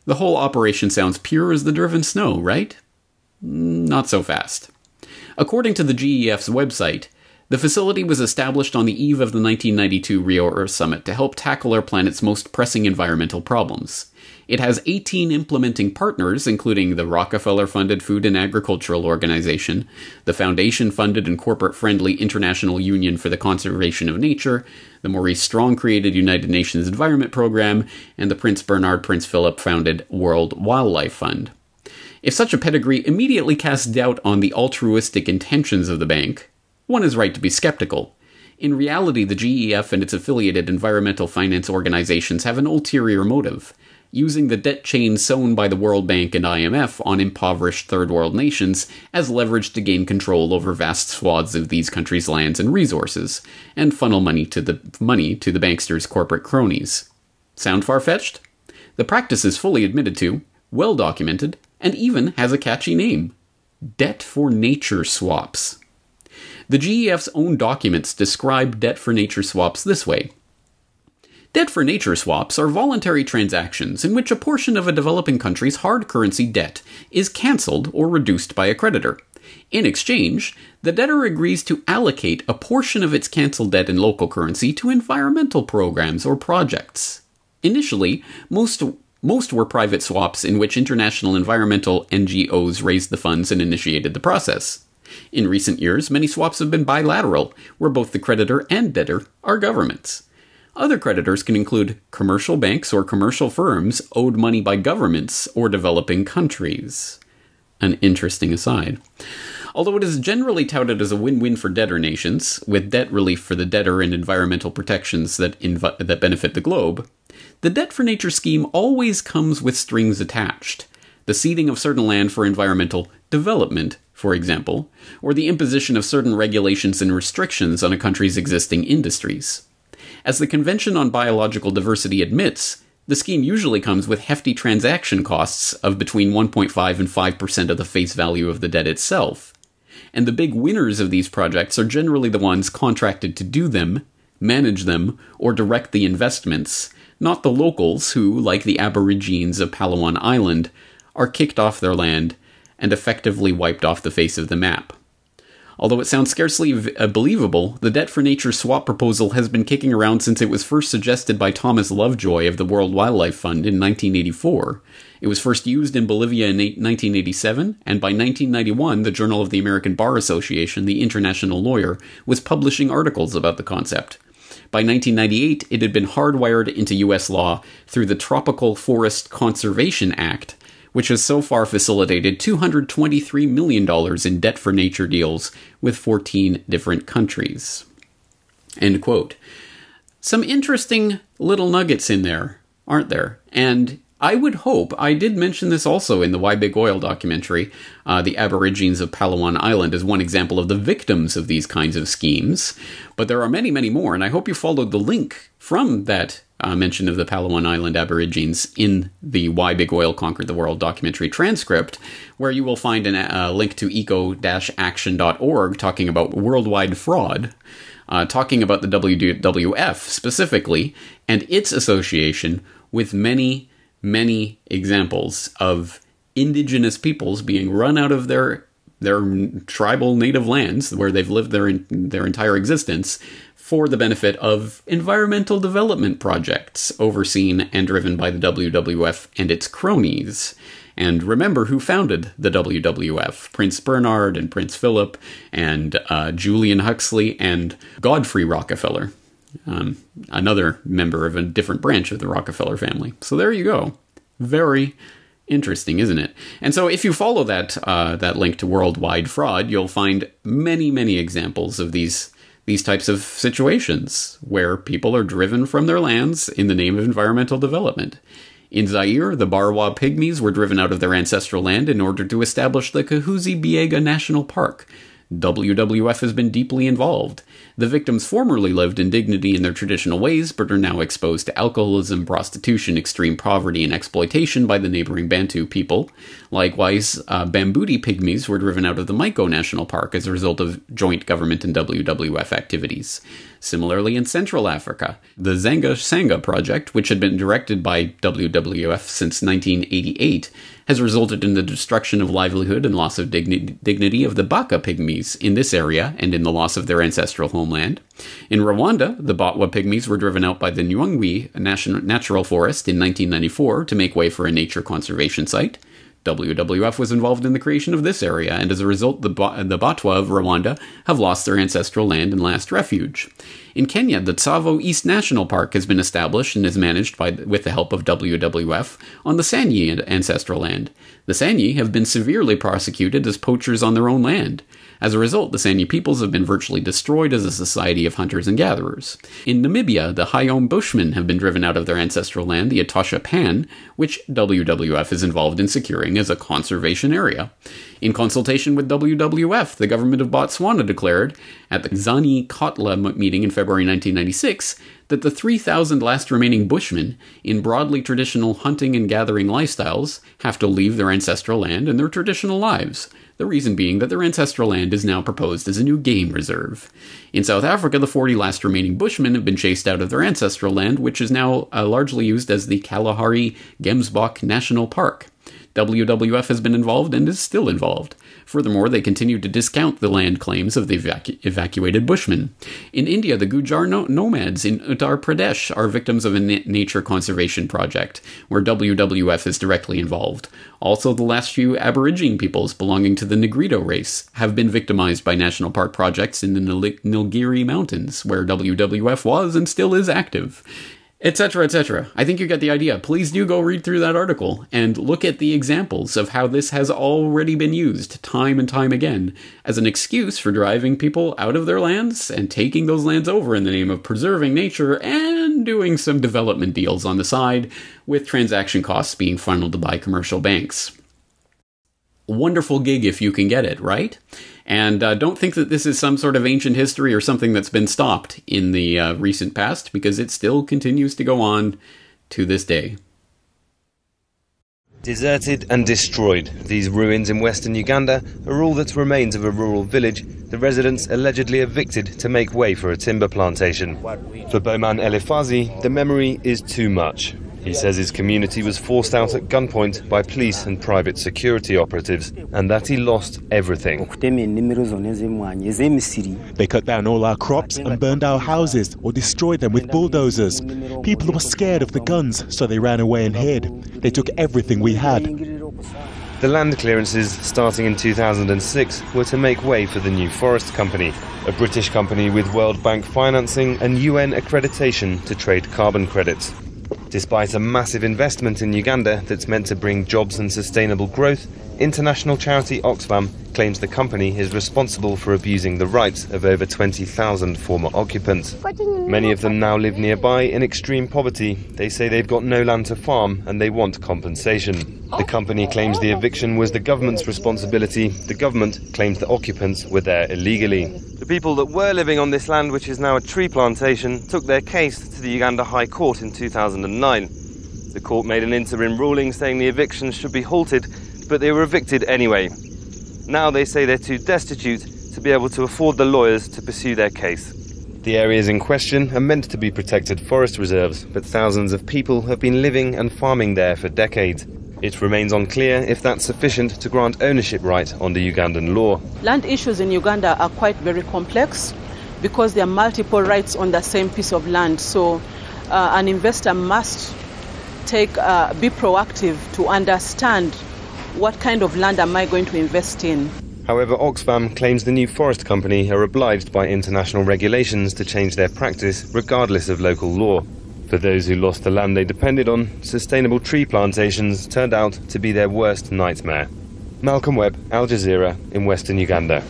The whole operation sounds pure as the driven snow, right? Not so fast. According to the GEF's website, the facility was established on the eve of the 1992 Rio Earth Summit to help tackle our planet's most pressing environmental problems. It has 18 implementing partners, including the Rockefeller-funded Food and Agricultural Organization, the Foundation-funded and corporate-friendly International Union for the Conservation of Nature, the Maurice Strong-created United Nations Environment Program, and the Prince Bernhard Prince Philip-founded World Wildlife Fund. If such a pedigree immediately casts doubt on the altruistic intentions of the bank, one is right to be skeptical. In reality, the GEF and its affiliated environmental finance organizations have an ulterior motive, using the debt chain sown by the World Bank and IMF on impoverished third world nations as leverage to gain control over vast swaths of these countries' lands and resources, and funnel money to the banksters' corporate cronies. Sound far-fetched? The practice is fully admitted to, well documented, and even has a catchy name: debt for nature swaps. The GEF's own documents describe debt for nature swaps this way. Debt for nature swaps are voluntary transactions in which a portion of a developing country's hard currency debt is cancelled or reduced by a creditor. In exchange, the debtor agrees to allocate a portion of its cancelled debt in local currency to environmental programs or projects. Initially, most were private swaps in which international environmental NGOs raised the funds and initiated the process. In recent years, many swaps have been bilateral, where both the creditor and debtor are governments. Other creditors can include commercial banks or commercial firms owed money by governments or developing countries. An interesting aside. Although it is generally touted as a win-win for debtor nations, with debt relief for the debtor and environmental protections that benefit the globe, the debt for nature scheme always comes with strings attached. The ceding of certain land for environmental development, for example, or the imposition of certain regulations and restrictions on a country's existing industries. As the Convention on Biological Diversity admits, the scheme usually comes with hefty transaction costs of between 1.5 and 5% of the face value of the debt itself. And the big winners of these projects are generally the ones contracted to do them, manage them, or direct the investments, not the locals who, like the Aborigines of Palawan Island, are kicked off their land and effectively wiped off the face of the map. Although it sounds scarcely believable, the debt for nature swap proposal has been kicking around since it was first suggested by Thomas Lovejoy of the World Wildlife Fund in 1984. It was first used in Bolivia in 1987, and by 1991, the Journal of the American Bar Association, the international lawyer, was publishing articles about the concept. By 1998, it had been hardwired into U.S. law through the Tropical Forest Conservation Act, which has so far facilitated $223 million in debt for nature deals with 14 different countries. End quote. Some interesting little nuggets in there, aren't there? And I would hope, I did mention this also in the Why Big Oil documentary, the Aborigines of Palawan Island is one example of the victims of these kinds of schemes, but there are many, many more, and I hope you followed the link from that mention of the Palawan Island Aborigines in the Why Big Oil Conquered the World documentary transcript, where you will find a link to eco-action.org talking about worldwide fraud, talking about the WWF specifically, and its association with many, many examples of indigenous peoples being run out of their tribal native lands where they've lived their entire existence for the benefit of environmental development projects overseen and driven by the WWF and its cronies. And remember who founded the WWF: Prince Bernard and Prince Philip and Julian Huxley and Godfrey Rockefeller, another member of a different branch of the Rockefeller family. So there you go. Very interesting, isn't it? And so if you follow that link to worldwide fraud, you'll find many, many examples of these types of situations where people are driven from their lands in the name of environmental development. In Zaire, the Barwa Pygmies were driven out of their ancestral land in order to establish the Kahuzi-Biega National Park. WWF has been deeply involved. The victims formerly lived in dignity in their traditional ways, but are now exposed to alcoholism, prostitution, extreme poverty, and exploitation by the neighboring Bantu people. Likewise, Bambuti Pygmies were driven out of the Maiko National Park as a result of joint government and WWF activities. Similarly, in Central Africa, the Zanga Sanga project, which had been directed by WWF since 1988, has resulted in the destruction of livelihood and loss of dignity of the Baka Pygmies in this area and in the loss of their ancestral homeland. In Rwanda, the Batwa Pygmies were driven out by the Nyungwe Natural Forest in 1994 to make way for a nature conservation site. WWF was involved in the creation of this area, and as a result, the Batwa of Rwanda have lost their ancestral land and last refuge. In Kenya, the Tsavo East National Park has been established and is managed with the help of WWF on the Sanyi ancestral land. The Sanyi have been severely prosecuted as poachers on their own land. As a result, the Sanyi peoples have been virtually destroyed as a society of hunters and gatherers. In Namibia, the Hayom Bushmen have been driven out of their ancestral land, the Etosha Pan, which WWF is involved in securing as a conservation area. In consultation with WWF, the government of Botswana declared, at the Zani Kotla meeting in February 1996, that the 3,000 last remaining Bushmen, in broadly traditional hunting and gathering lifestyles, have to leave their ancestral land and their traditional lives. The reason being that their ancestral land is now proposed as a new game reserve. In South Africa, the 40 last remaining Bushmen have been chased out of their ancestral land, which is now largely used as the Kalahari Gemsbok National Park. WWF has been involved and is still involved. Furthermore, they continue to discount the land claims of the evacuated Bushmen. In India, the Gujar nomads in Uttar Pradesh are victims of a nature conservation project, where WWF is directly involved. Also, the last few Aborigine peoples belonging to the Negrito race have been victimized by national park projects in the Nilgiri Mountains, where WWF was and still is active. Etc., etc. I think you get the idea. Please do go read through that article and look at the examples of how this has already been used time and time again as an excuse for driving people out of their lands and taking those lands over in the name of preserving nature and doing some development deals on the side, with transaction costs being funneled by commercial banks. Wonderful gig if you can get it, right? And don't think that this is some sort of ancient history or something that's been stopped in the recent past, because it still continues to go on to this day. Deserted and destroyed, these ruins in western Uganda are all that remains of a rural village, the residents allegedly evicted to make way for a timber plantation. For Bowman Elifazi, the memory is too much. He says his community was forced out at gunpoint by police and private security operatives, and that he lost everything. They cut down all our crops and burned our houses or destroyed them with bulldozers. People were scared of the guns, so they ran away and hid. They took everything we had. The land clearances, starting in 2006, were to make way for the New Forest Company, a British company with World Bank financing and UN accreditation to trade carbon credits. Despite a massive investment in Uganda that's meant to bring jobs and sustainable growth, international charity Oxfam claims the company is responsible for abusing the rights of over 20,000 former occupants. Many of them now live nearby in extreme poverty. They say they've got no land to farm and they want compensation. The company claims the eviction was the government's responsibility. The government claims the occupants were there illegally. The people that were living on this land, which is now a tree plantation, took their case to the Uganda High Court in 2009. The court made an interim ruling saying the evictions should be halted, but they were evicted anyway. Now they say they're too destitute to be able to afford the lawyers to pursue their case. The areas in question are meant to be protected forest reserves, but thousands of people have been living and farming there for decades. It remains unclear if that's sufficient to grant ownership right under Ugandan law. Land issues in Uganda are quite very complex because there are multiple rights on the same piece of land. So an investor must be proactive to understand what kind of land am I going to invest in. However, Oxfam claims the new forest company are obliged by international regulations to change their practice regardless of local law. For those who lost the land they depended on, sustainable tree plantations turned out to be their worst nightmare. Malcolm Webb, Al Jazeera, in Western Uganda.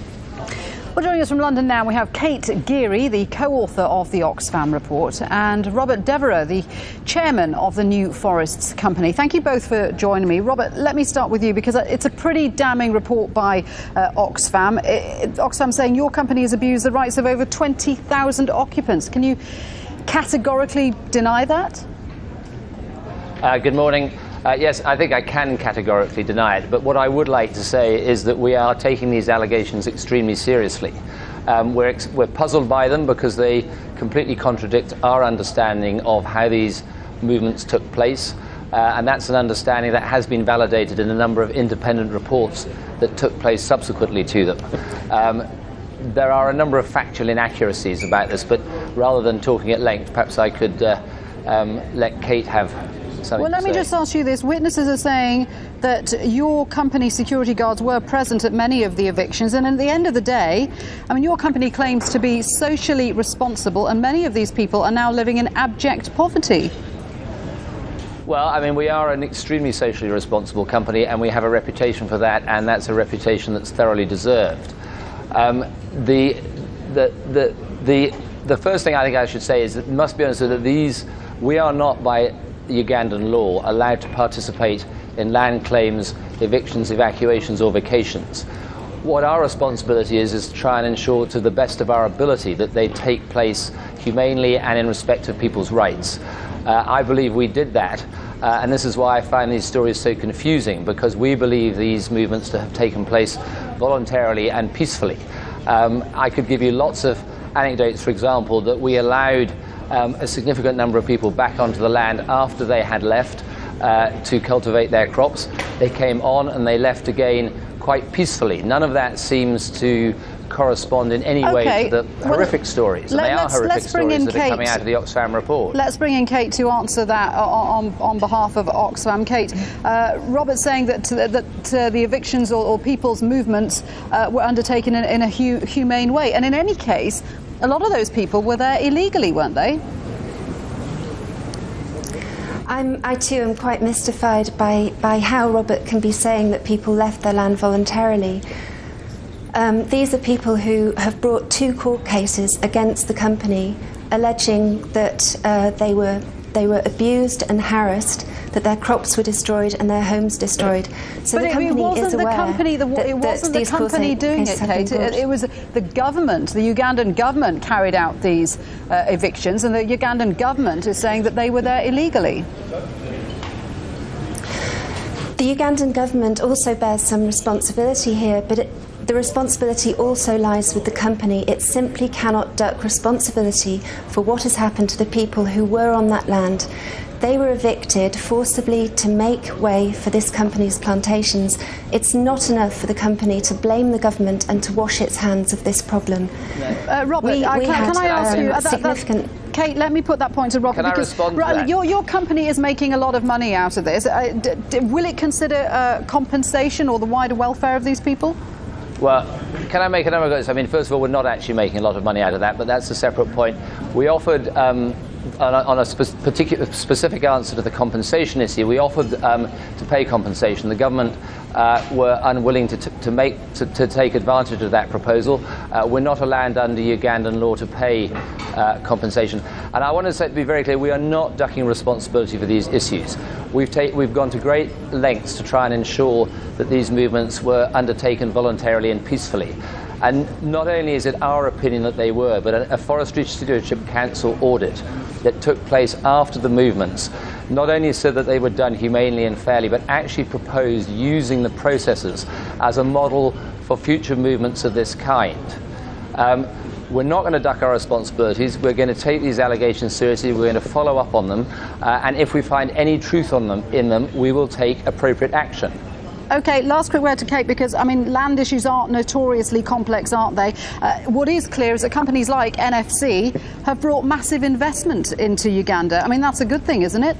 Well, joining us from London now, we have Kate Geary, the co-author of the Oxfam report, and Robert Devereux, the chairman of the New Forests Company. Thank you both for joining me. Robert, let me start with you, because it's a pretty damning report by Oxfam. Oxfam saying your company has abused the rights of over 20,000 occupants. Can you categorically deny that? Good morning. Yes, I think I can categorically deny it, but what I would like to say is that we are taking these allegations extremely seriously. We're puzzled by them because they completely contradict our understanding of how these movements took place, and that's an understanding that has been validated in a number of independent reports that took place subsequently to them. There are a number of factual inaccuracies about this, but rather than talking at length, perhaps I could let Kate have something Well, let me just ask you this. Witnesses are saying that your company security guards were present at many of the evictions, and at the end of the day, I mean, your company claims to be socially responsible, and many of these people are now living in abject poverty. Well, I mean, we are an extremely socially responsible company, and we have a reputation for that, and that's a reputation that's thoroughly deserved. The first thing I think I should say is that it must be understood that we are not, by Ugandan law, allowed to participate in land claims, evictions, evacuations or vacations. What our responsibility is to try and ensure to the best of our ability that they take place humanely and in respect of people's rights. I believe we did that, and this is why I find these stories so confusing, because we believe these movements to have taken place voluntarily and peacefully. I could give you lots of anecdotes, for example, that we allowed a significant number of people back onto the land after they had left to cultivate their crops. They came on and they left again quite peacefully. None of that seems to correspond in any way to the horrific stories. And they are horrific stories that are coming out of the Oxfam report. Let's bring in Kate to answer that on behalf of Oxfam. Kate, Robert's saying that the evictions or people's movements were undertaken in a humane way. And in any case, a lot of those people were there illegally, weren't they? I too am quite mystified by how Robert can be saying that people left their land voluntarily. These are people who have brought 2 court cases against the company, alleging that they were abused and harassed, that their crops were destroyed and their homes destroyed. So but the company is aware it wasn't the company doing it, Kate. It was the government, the Ugandan government carried out these evictions, and the Ugandan government is saying that they were there illegally. The Ugandan government also bears some responsibility here, but the responsibility also lies with the company. It simply cannot duck responsibility for what has happened to the people who were on that land. They were evicted forcibly to make way for this company's plantations. It's not enough for the company to blame the government and to wash its hands of this problem. Robert, can I ask you significant... Kate, let me put that point to Robert. Can I respond to that? Your company is making a lot of money out of this. Will it consider compensation or the wider welfare of these people? Well, can I make a number of comments? I mean, first of all, we're not actually making a lot of money out of that, but that's a separate point. We offered on a specific answer to the compensation issue, we offered to pay compensation. The government were unwilling to take advantage of that proposal. We're not allowed under Ugandan law to pay compensation. And I want to be very clear, we are not ducking responsibility for these issues. We've gone to great lengths to try and ensure that these movements were undertaken voluntarily and peacefully. And not only is it our opinion that they were, but a Forestry Stewardship Council audit that took place after the movements not only said that they were done humanely and fairly, but actually proposed using the processes as a model for future movements of this kind. We're not going to duck our responsibilities. We're going to take these allegations seriously. We're going to follow up on them. And if we find any truth in them, we will take appropriate action. OK, last quick word to Kate, because, I mean, land issues are notoriously complex, aren't they? What is clear is that companies like NFC have brought massive investment into Uganda. I mean, that's a good thing, isn't it?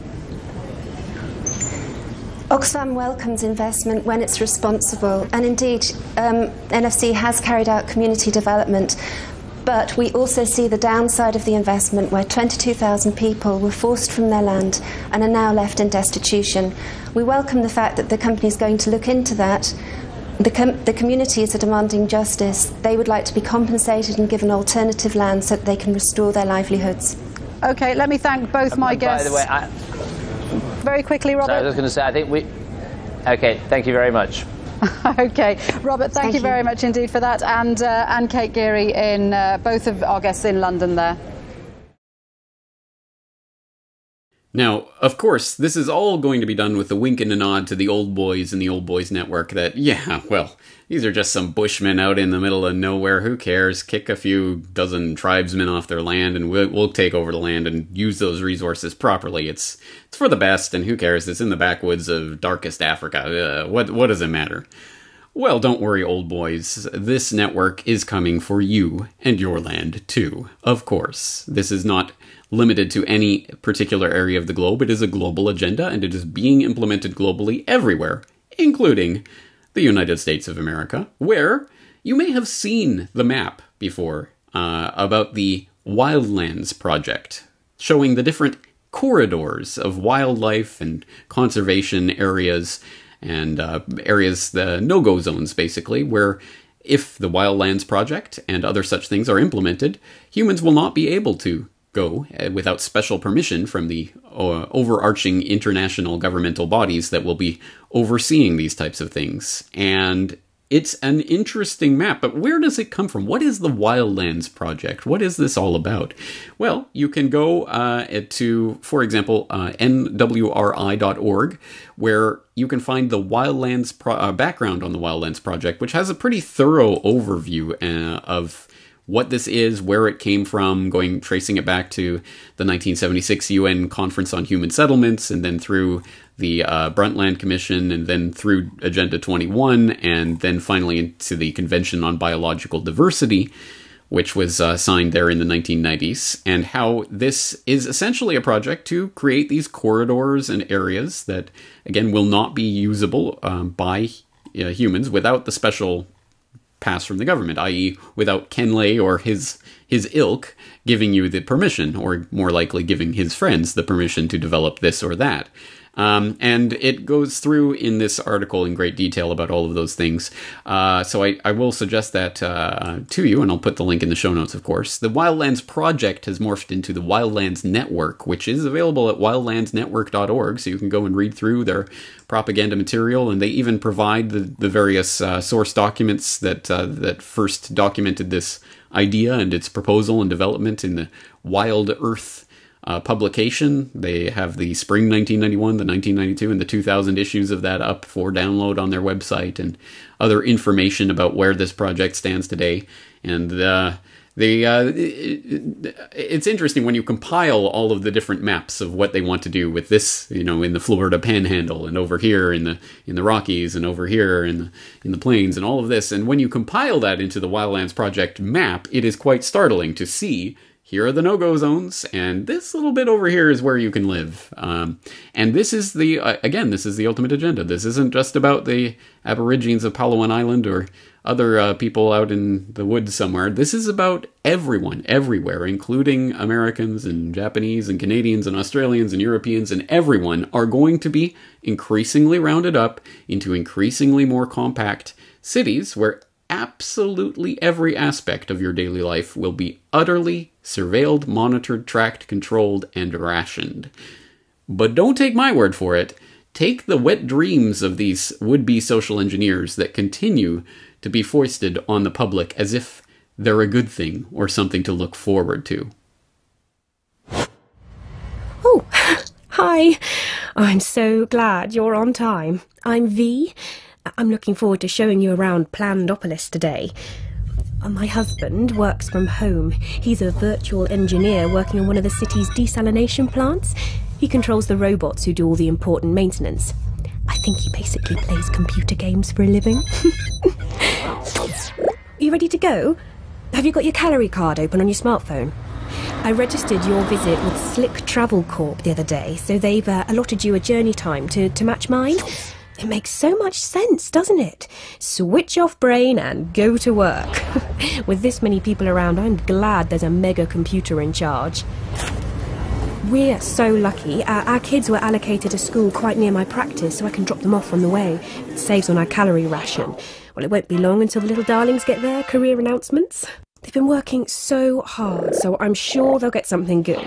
Oxfam welcomes investment when it's responsible, and indeed NFC has carried out community development, but we also see the downside of the investment where 22,000 people were forced from their land and are now left in destitution. We welcome the fact that the company is going to look into that. The communities are demanding justice. They would like to be compensated and given alternative land so that they can restore their livelihoods. OK, let me thank both my guests. By the way, very quickly, Robert. So I was going to say, I think OK, thank you very much. OK, Robert, thank you very much indeed for that, and Kate Geary, in both of our guests in London there. Now, of course, this is all going to be done with a wink and a nod to the old boys and the old boys network that, yeah, well, these are just some bushmen out in the middle of nowhere. Who cares? Kick a few dozen tribesmen off their land and we'll take over the land and use those resources properly. It's for the best, and who cares? It's in the backwoods of darkest Africa. What does it matter? Well, don't worry, old boys. This network is coming for you and your land, too. Of course. This is not limited to any particular area of the globe. It is a global agenda, and it is being implemented globally everywhere, including the United States of America, where you may have seen the map before about the Wildlands Project, showing the different corridors of wildlife and conservation areas and areas, the no-go zones, basically, where if the Wildlands Project and other such things are implemented, humans will not be able to go without special permission from the overarching international governmental bodies that will be overseeing these types of things. And it's an interesting map, but where does it come from? What is the Wildlands Project? What is this all about? Well, you can go to, for example, nwri.org, where you can find the Wildlands background on the Wildlands Project, which has a pretty thorough overview of what this is, where it came from, tracing it back to the 1976 UN Conference on Human Settlements, and then through the Brundtland Commission, and then through Agenda 21, and then finally into the Convention on Biological Diversity, which was signed there in the 1990s, and how this is essentially a project to create these corridors and areas that, again, will not be usable by humans without the special pass from the government, i.e. without Kenley or his ilk giving you the permission, or more likely giving his friends the permission to develop this or that. And it goes through in this article in great detail about all of those things. So I will suggest that to you, and I'll put the link in the show notes, of course. The Wildlands Project has morphed into the Wildlands Network, which is available at wildlandsnetwork.org, so you can go and read through their propaganda material, and they even provide the various source documents that first documented this idea and its proposal and development in the Wild Earth publication. They have the spring 1991, the 1992, and the 2000 issues of that up for download on their website, and other information about where this project stands today. And it's interesting when you compile all of the different maps of what they want to do with this, in the Florida Panhandle, and over here in the Rockies, and over here in the plains, and all of this. And when you compile that into the Wildlands Project map, it is quite startling to see. Here are the no-go zones, and this little bit over here is where you can live. And this is this is the ultimate agenda. This isn't just about the Aborigines of Palawan Island or other people out in the woods somewhere. This is about everyone, everywhere, including Americans and Japanese and Canadians and Australians and Europeans, and everyone are going to be increasingly rounded up into increasingly more compact cities where absolutely every aspect of your daily life will be utterly surveilled, monitored, tracked, controlled, and rationed. But don't take my word for it. Take the wet dreams of these would-be social engineers that continue to be foisted on the public as if they're a good thing or something to look forward to. Oh, hi. I'm so glad you're on time. I'm V. I'm looking forward to showing you around Plandopolis today. My husband works from home. He's a virtual engineer working on one of the city's desalination plants. He controls the robots who do all the important maintenance. I think he basically plays computer games for a living. You ready to go? Have you got your calorie card open on your smartphone? I registered your visit with Slick Travel Corp the other day, so they've allotted you a journey time to match mine. It makes so much sense, doesn't it? Switch off brain and go to work. With this many people around, I'm glad there's a mega computer in charge. We're so lucky. Our kids were allocated a school quite near my practice, so I can drop them off on the way. It saves on our calorie ration. Well, it won't be long until the little darlings get their career announcements. They've been working so hard, so I'm sure they'll get something good.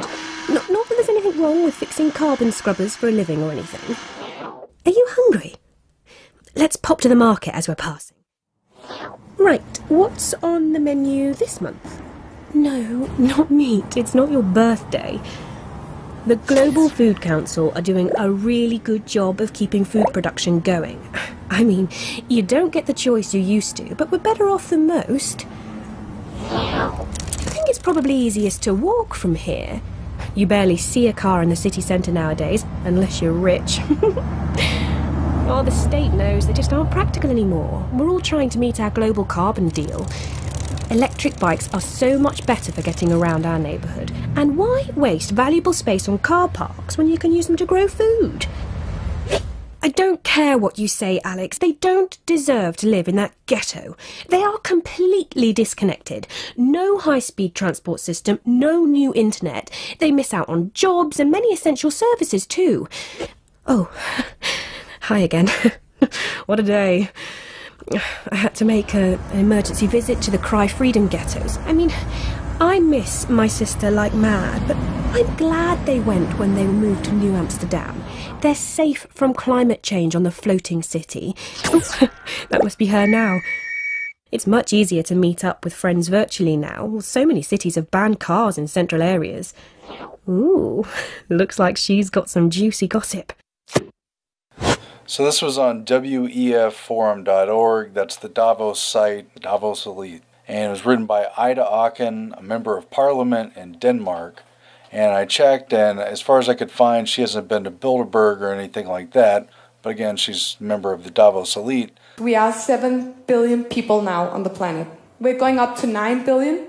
Not that there's anything wrong with fixing carbon scrubbers for a living or anything. Are you hungry? Let's pop to the market as we're passing. Right, what's on the menu this month? No, not meat. It's not your birthday. The Global Food Council are doing a really good job of keeping food production going. I mean, you don't get the choice you used to, but we're better off than most. I think it's probably easiest to walk from here. You barely see a car in the city centre nowadays, unless you're rich. Oh, the state knows they just aren't practical anymore. We're all trying to meet our global carbon deal. Electric bikes are so much better for getting around our neighbourhood. And why waste valuable space on car parks when you can use them to grow food? I don't care what you say, Alex. They don't deserve to live in that ghetto. They are completely disconnected. No high-speed transport system, no new internet. They miss out on jobs and many essential services too. Oh, hi again. What a day. I had to make an emergency visit to the Cry Freedom ghettos. I mean, I miss my sister like mad, but I'm glad they went when they moved to New Amsterdam. They're safe from climate change on the floating city. Oh, that must be her now. It's much easier to meet up with friends virtually now. So many cities have banned cars in central areas. Ooh, looks like she's got some juicy gossip. So this was on wefforum.org. That's the Davos site, Davos Elite. And it was written by Ida Auken, a member of parliament in Denmark. And I checked, and as far as I could find, she hasn't been to Bilderberg or anything like that. But again, she's a member of the Davos Elite. We are 7 billion people now on the planet. We're going up to 9 billion.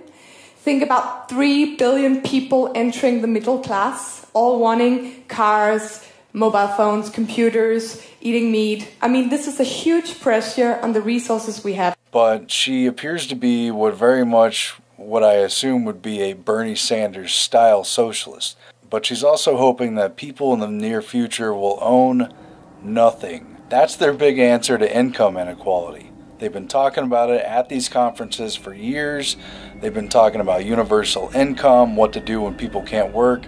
Think about 3 billion people entering the middle class, all wanting cars, mobile phones, computers, eating meat. I mean, this is a huge pressure on the resources we have. But she appears to be very much what I assume would be a Bernie Sanders style socialist. But she's also hoping that people in the near future will own nothing. That's their big answer to income inequality. They've been talking about it at these conferences for years. They've been talking about universal income, what to do when people can't work.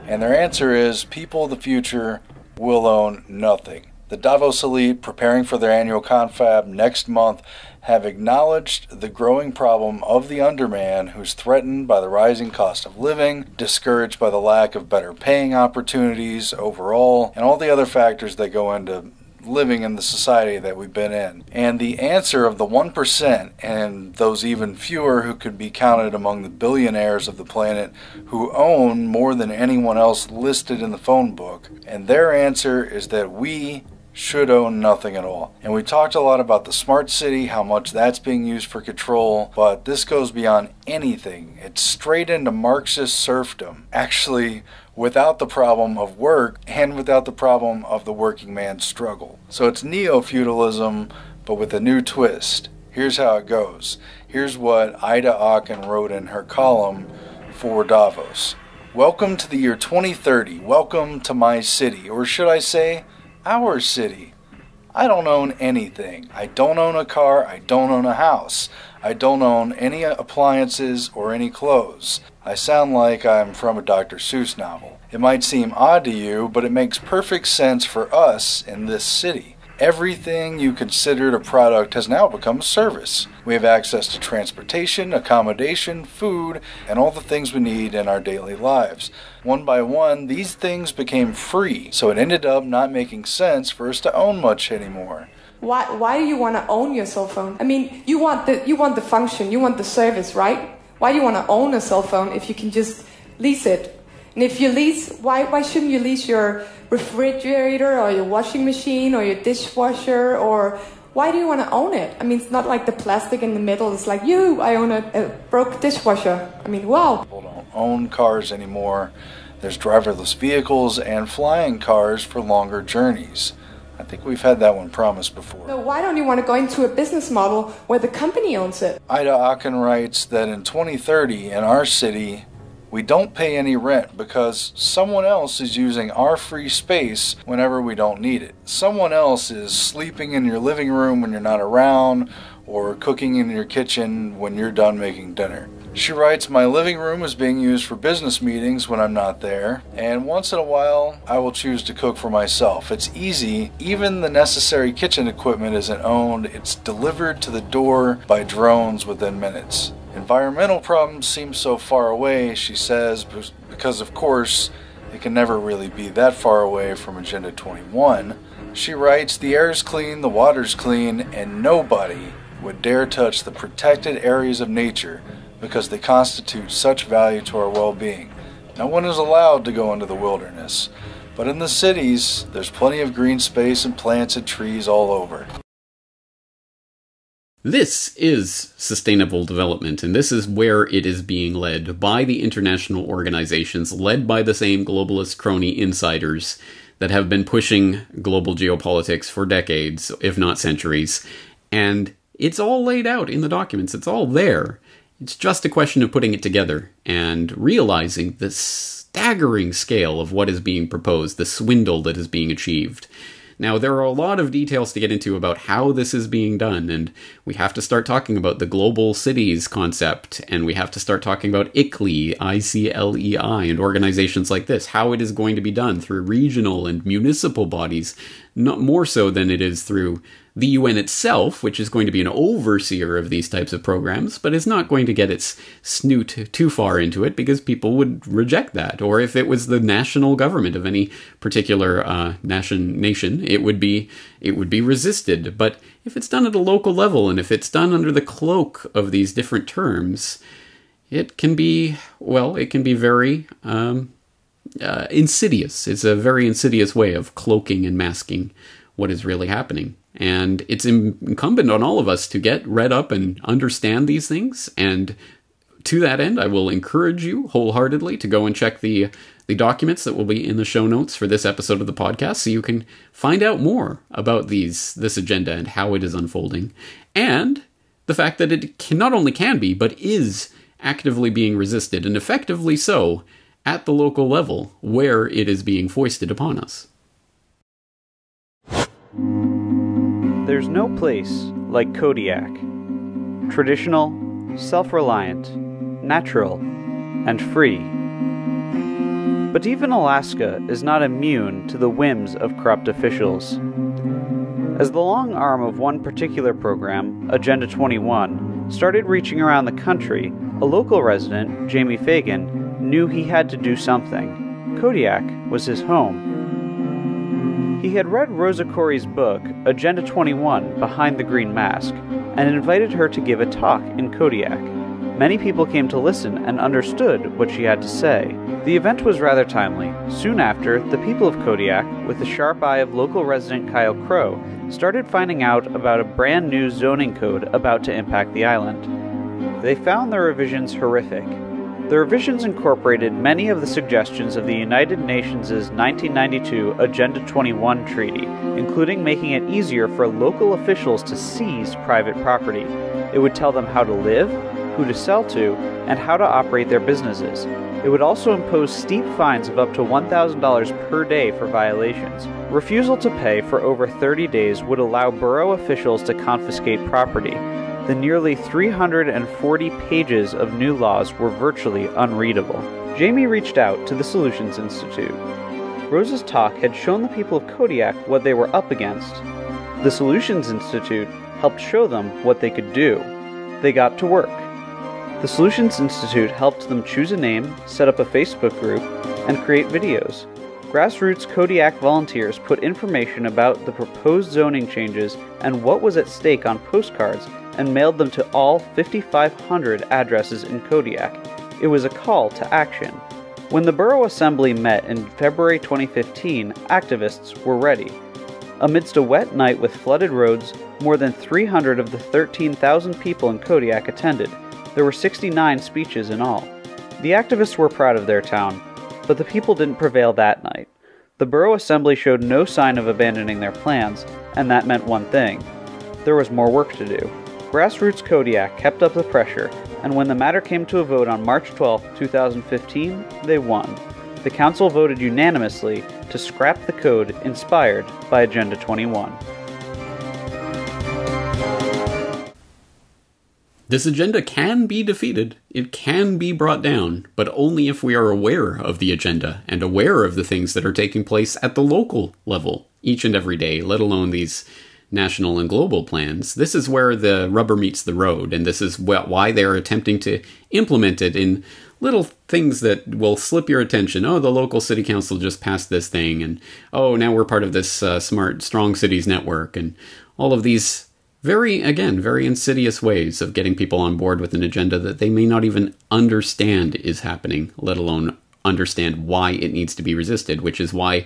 And their answer is people of the future will own nothing. The Davos Elite, preparing for their annual confab next month, have acknowledged the growing problem of the underman who's threatened by the rising cost of living, discouraged by the lack of better paying opportunities overall, and all the other factors that go into living in the society that we've been in. And the answer of the 1%, and those even fewer who could be counted among the billionaires of the planet who own more than anyone else listed in the phone book, and their answer is that we should own nothing at all. And we talked a lot about the smart city, how much that's being used for control, but this goes beyond anything. It's straight into Marxist serfdom, actually without the problem of work and without the problem of the working man's struggle. So it's neo-feudalism, but with a new twist. Here's how it goes. Here's what Ida Aachen wrote in her column for Davos. Welcome to the year 2030. Welcome to my city, or should I say, our city. I don't own anything. I don't own a car. I don't own a house. I don't own any appliances or any clothes. I sound like I'm from a Dr. Seuss novel. It might seem odd to you, but it makes perfect sense for us in this city. Everything you considered a product has now become a service. We have access to transportation, accommodation, food, and all the things we need in our daily lives. One by one, these things became free, so it ended up not making sense for us to own much anymore. Why do you want to own your cell phone? I mean, you want the function, you want the service, right? Why do you want to own a cell phone if you can just lease it? And if you lease, why shouldn't you lease your refrigerator or your washing machine or your dishwasher? Or why do you want to own it? I mean, it's not like the plastic in the middle. It's like, I own a broke dishwasher. I mean, wow. People don't own cars anymore. There's driverless vehicles and flying cars for longer journeys. I think we've had that one promised before. So why don't you want to go into a business model where the company owns it? Ida Aachen writes that in 2030 in our city, we don't pay any rent because someone else is using our free space whenever we don't need it. Someone else is sleeping in your living room when you're not around, or cooking in your kitchen when you're done making dinner. She writes, my living room is being used for business meetings when I'm not there, and once in a while I will choose to cook for myself. It's easy. Even the necessary kitchen equipment isn't owned. It's delivered to the door by drones within minutes. Environmental problems seem so far away, she says, because of course it can never really be that far away from Agenda 21. She writes, the air is clean, the water's clean, and nobody would dare touch the protected areas of nature because they constitute such value to our well-being. No one is allowed to go into the wilderness, but in the cities, there's plenty of green space and plants and trees all over. This is sustainable development, and this is where it is being led by the international organizations, led by the same globalist crony insiders that have been pushing global geopolitics for decades, if not centuries. And it's all laid out in the documents. It's all there. It's just a question of putting it together and realizing the staggering scale of what is being proposed, the swindle that is being achieved. Now, there are a lot of details to get into about how this is being done, and we have to start talking about the global cities concept, and we have to start talking about ICLEI, I-C-L-E-I, and organizations like this, how it is going to be done through regional and municipal bodies, not more so than it is through the UN itself, which is going to be an overseer of these types of programs, but is not going to get its snoot too far into it because people would reject that. Or if it was the national government of any particular nation, it would be resisted. But if it's done at a local level, and if it's done under the cloak of these different terms, it can be very insidious. It's a very insidious way of cloaking and masking what is really happening. And it's incumbent on all of us to get read up and understand these things. And to that end, I will encourage you wholeheartedly to go and check the documents that will be in the show notes for this episode of the podcast, so you can find out more about this agenda and how it is unfolding. And the fact that it not only can be, but is actively being resisted, and effectively so, at the local level where it is being foisted upon us. There's no place like Kodiak. Traditional, self-reliant, natural, and free. But even Alaska is not immune to the whims of corrupt officials. As the long arm of one particular program, Agenda 21, started reaching around the country, a local resident, Jamie Fagan, knew he had to do something. Kodiak was his home. He had read Rosa Koire's book, Agenda 21, Behind the Green Mask, and invited her to give a talk in Kodiak. Many people came to listen and understood what she had to say. The event was rather timely. Soon after, the people of Kodiak, with the sharp eye of local resident Kyle Crow, started finding out about a brand new zoning code about to impact the island. They found the revisions horrific. The revisions incorporated many of the suggestions of the United Nations' 1992 Agenda 21 treaty, including making it easier for local officials to seize private property. It would tell them how to live, who to sell to, and how to operate their businesses. It would also impose steep fines of up to $1,000 per day for violations. Refusal to pay for over 30 days would allow borough officials to confiscate property. The nearly 340 pages of new laws were virtually unreadable. Jamie reached out to the Solutions Institute. Rose's talk had shown the people of Kodiak what they were up against. The Solutions Institute helped show them what they could do. They got to work. The Solutions Institute helped them choose a name, set up a Facebook group, and create videos. Grassroots Kodiak volunteers put information about the proposed zoning changes and what was at stake on postcards and mailed them to all 5,500 addresses in Kodiak. It was a call to action. When the Borough Assembly met in February 2015, activists were ready. Amidst a wet night with flooded roads, more than 300 of the 13,000 people in Kodiak attended. There were 69 speeches in all. The activists were proud of their town, but the people didn't prevail that night. The Borough Assembly showed no sign of abandoning their plans, and that meant one thing. There was more work to do. Grassroots Kodiak kept up the pressure, and when the matter came to a vote on March 12, 2015, they won. The council voted unanimously to scrap the code inspired by Agenda 21. This agenda can be defeated, it can be brought down, but only if we are aware of the agenda and aware of the things that are taking place at the local level each and every day, let alone these national and global plans. This is where the rubber meets the road, and this is why they're attempting to implement it in little things that will slip your attention. Oh, the local city council just passed this thing, and oh, now we're part of this smart, strong cities network, and all of these very insidious ways of getting people on board with an agenda that they may not even understand is happening, let alone understand why it needs to be resisted, which is why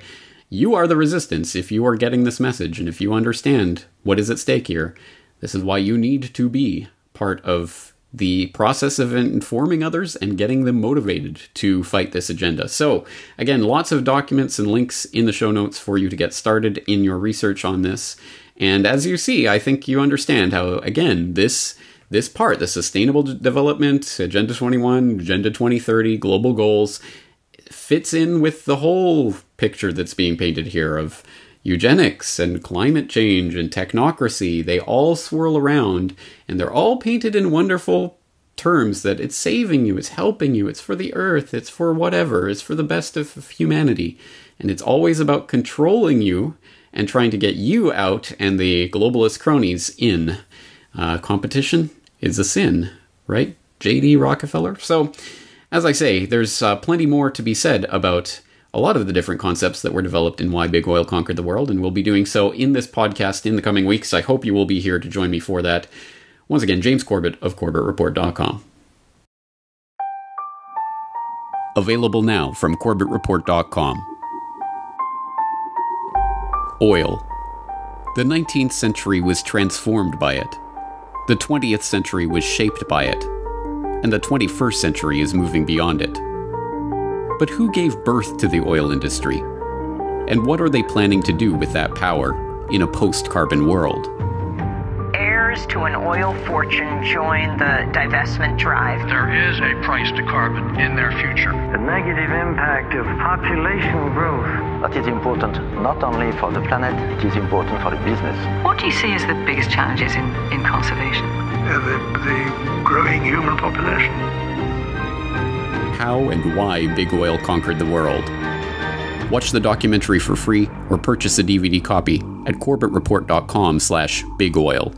you are the resistance if you are getting this message, and if you understand what is at stake here. This is why you need to be part of the process of informing others and getting them motivated to fight this agenda. So, again, lots of documents and links in the show notes for you to get started in your research on this. And as you see, I think you understand how, again, this part, the Sustainable Development, Agenda 21, Agenda 2030, global goals, fits in with the whole picture that's being painted here of eugenics and climate change and technocracy. They all swirl around, and they're all painted in wonderful terms that it's saving you, it's helping you, it's for the earth, it's for whatever, it's for the best of humanity. And it's always about controlling you and trying to get you out and the globalist cronies in. Competition is a sin, right? J.D. Rockefeller? So, as I say, there's plenty more to be said about a lot of the different concepts that were developed in Why Big Oil Conquered the World, and we'll be doing so in this podcast in the coming weeks. I hope you will be here to join me for that. Once again, James Corbett of CorbettReport.com. Available now from CorbettReport.com. Oil. The 19th century was transformed by it. The 20th century was shaped by it. And the 21st century is moving beyond it. But who gave birth to the oil industry? And what are they planning to do with that power in a post-carbon world? Heirs to an oil fortune join the divestment drive. There is a price to carbon in their future. The negative impact of population growth. That is important not only for the planet, it is important for the business. What do you see as the biggest challenges in conservation? The growing human population. How and why big oil conquered the world. Watch the documentary for free or purchase a DVD copy at CorbettReport.com/bigoil.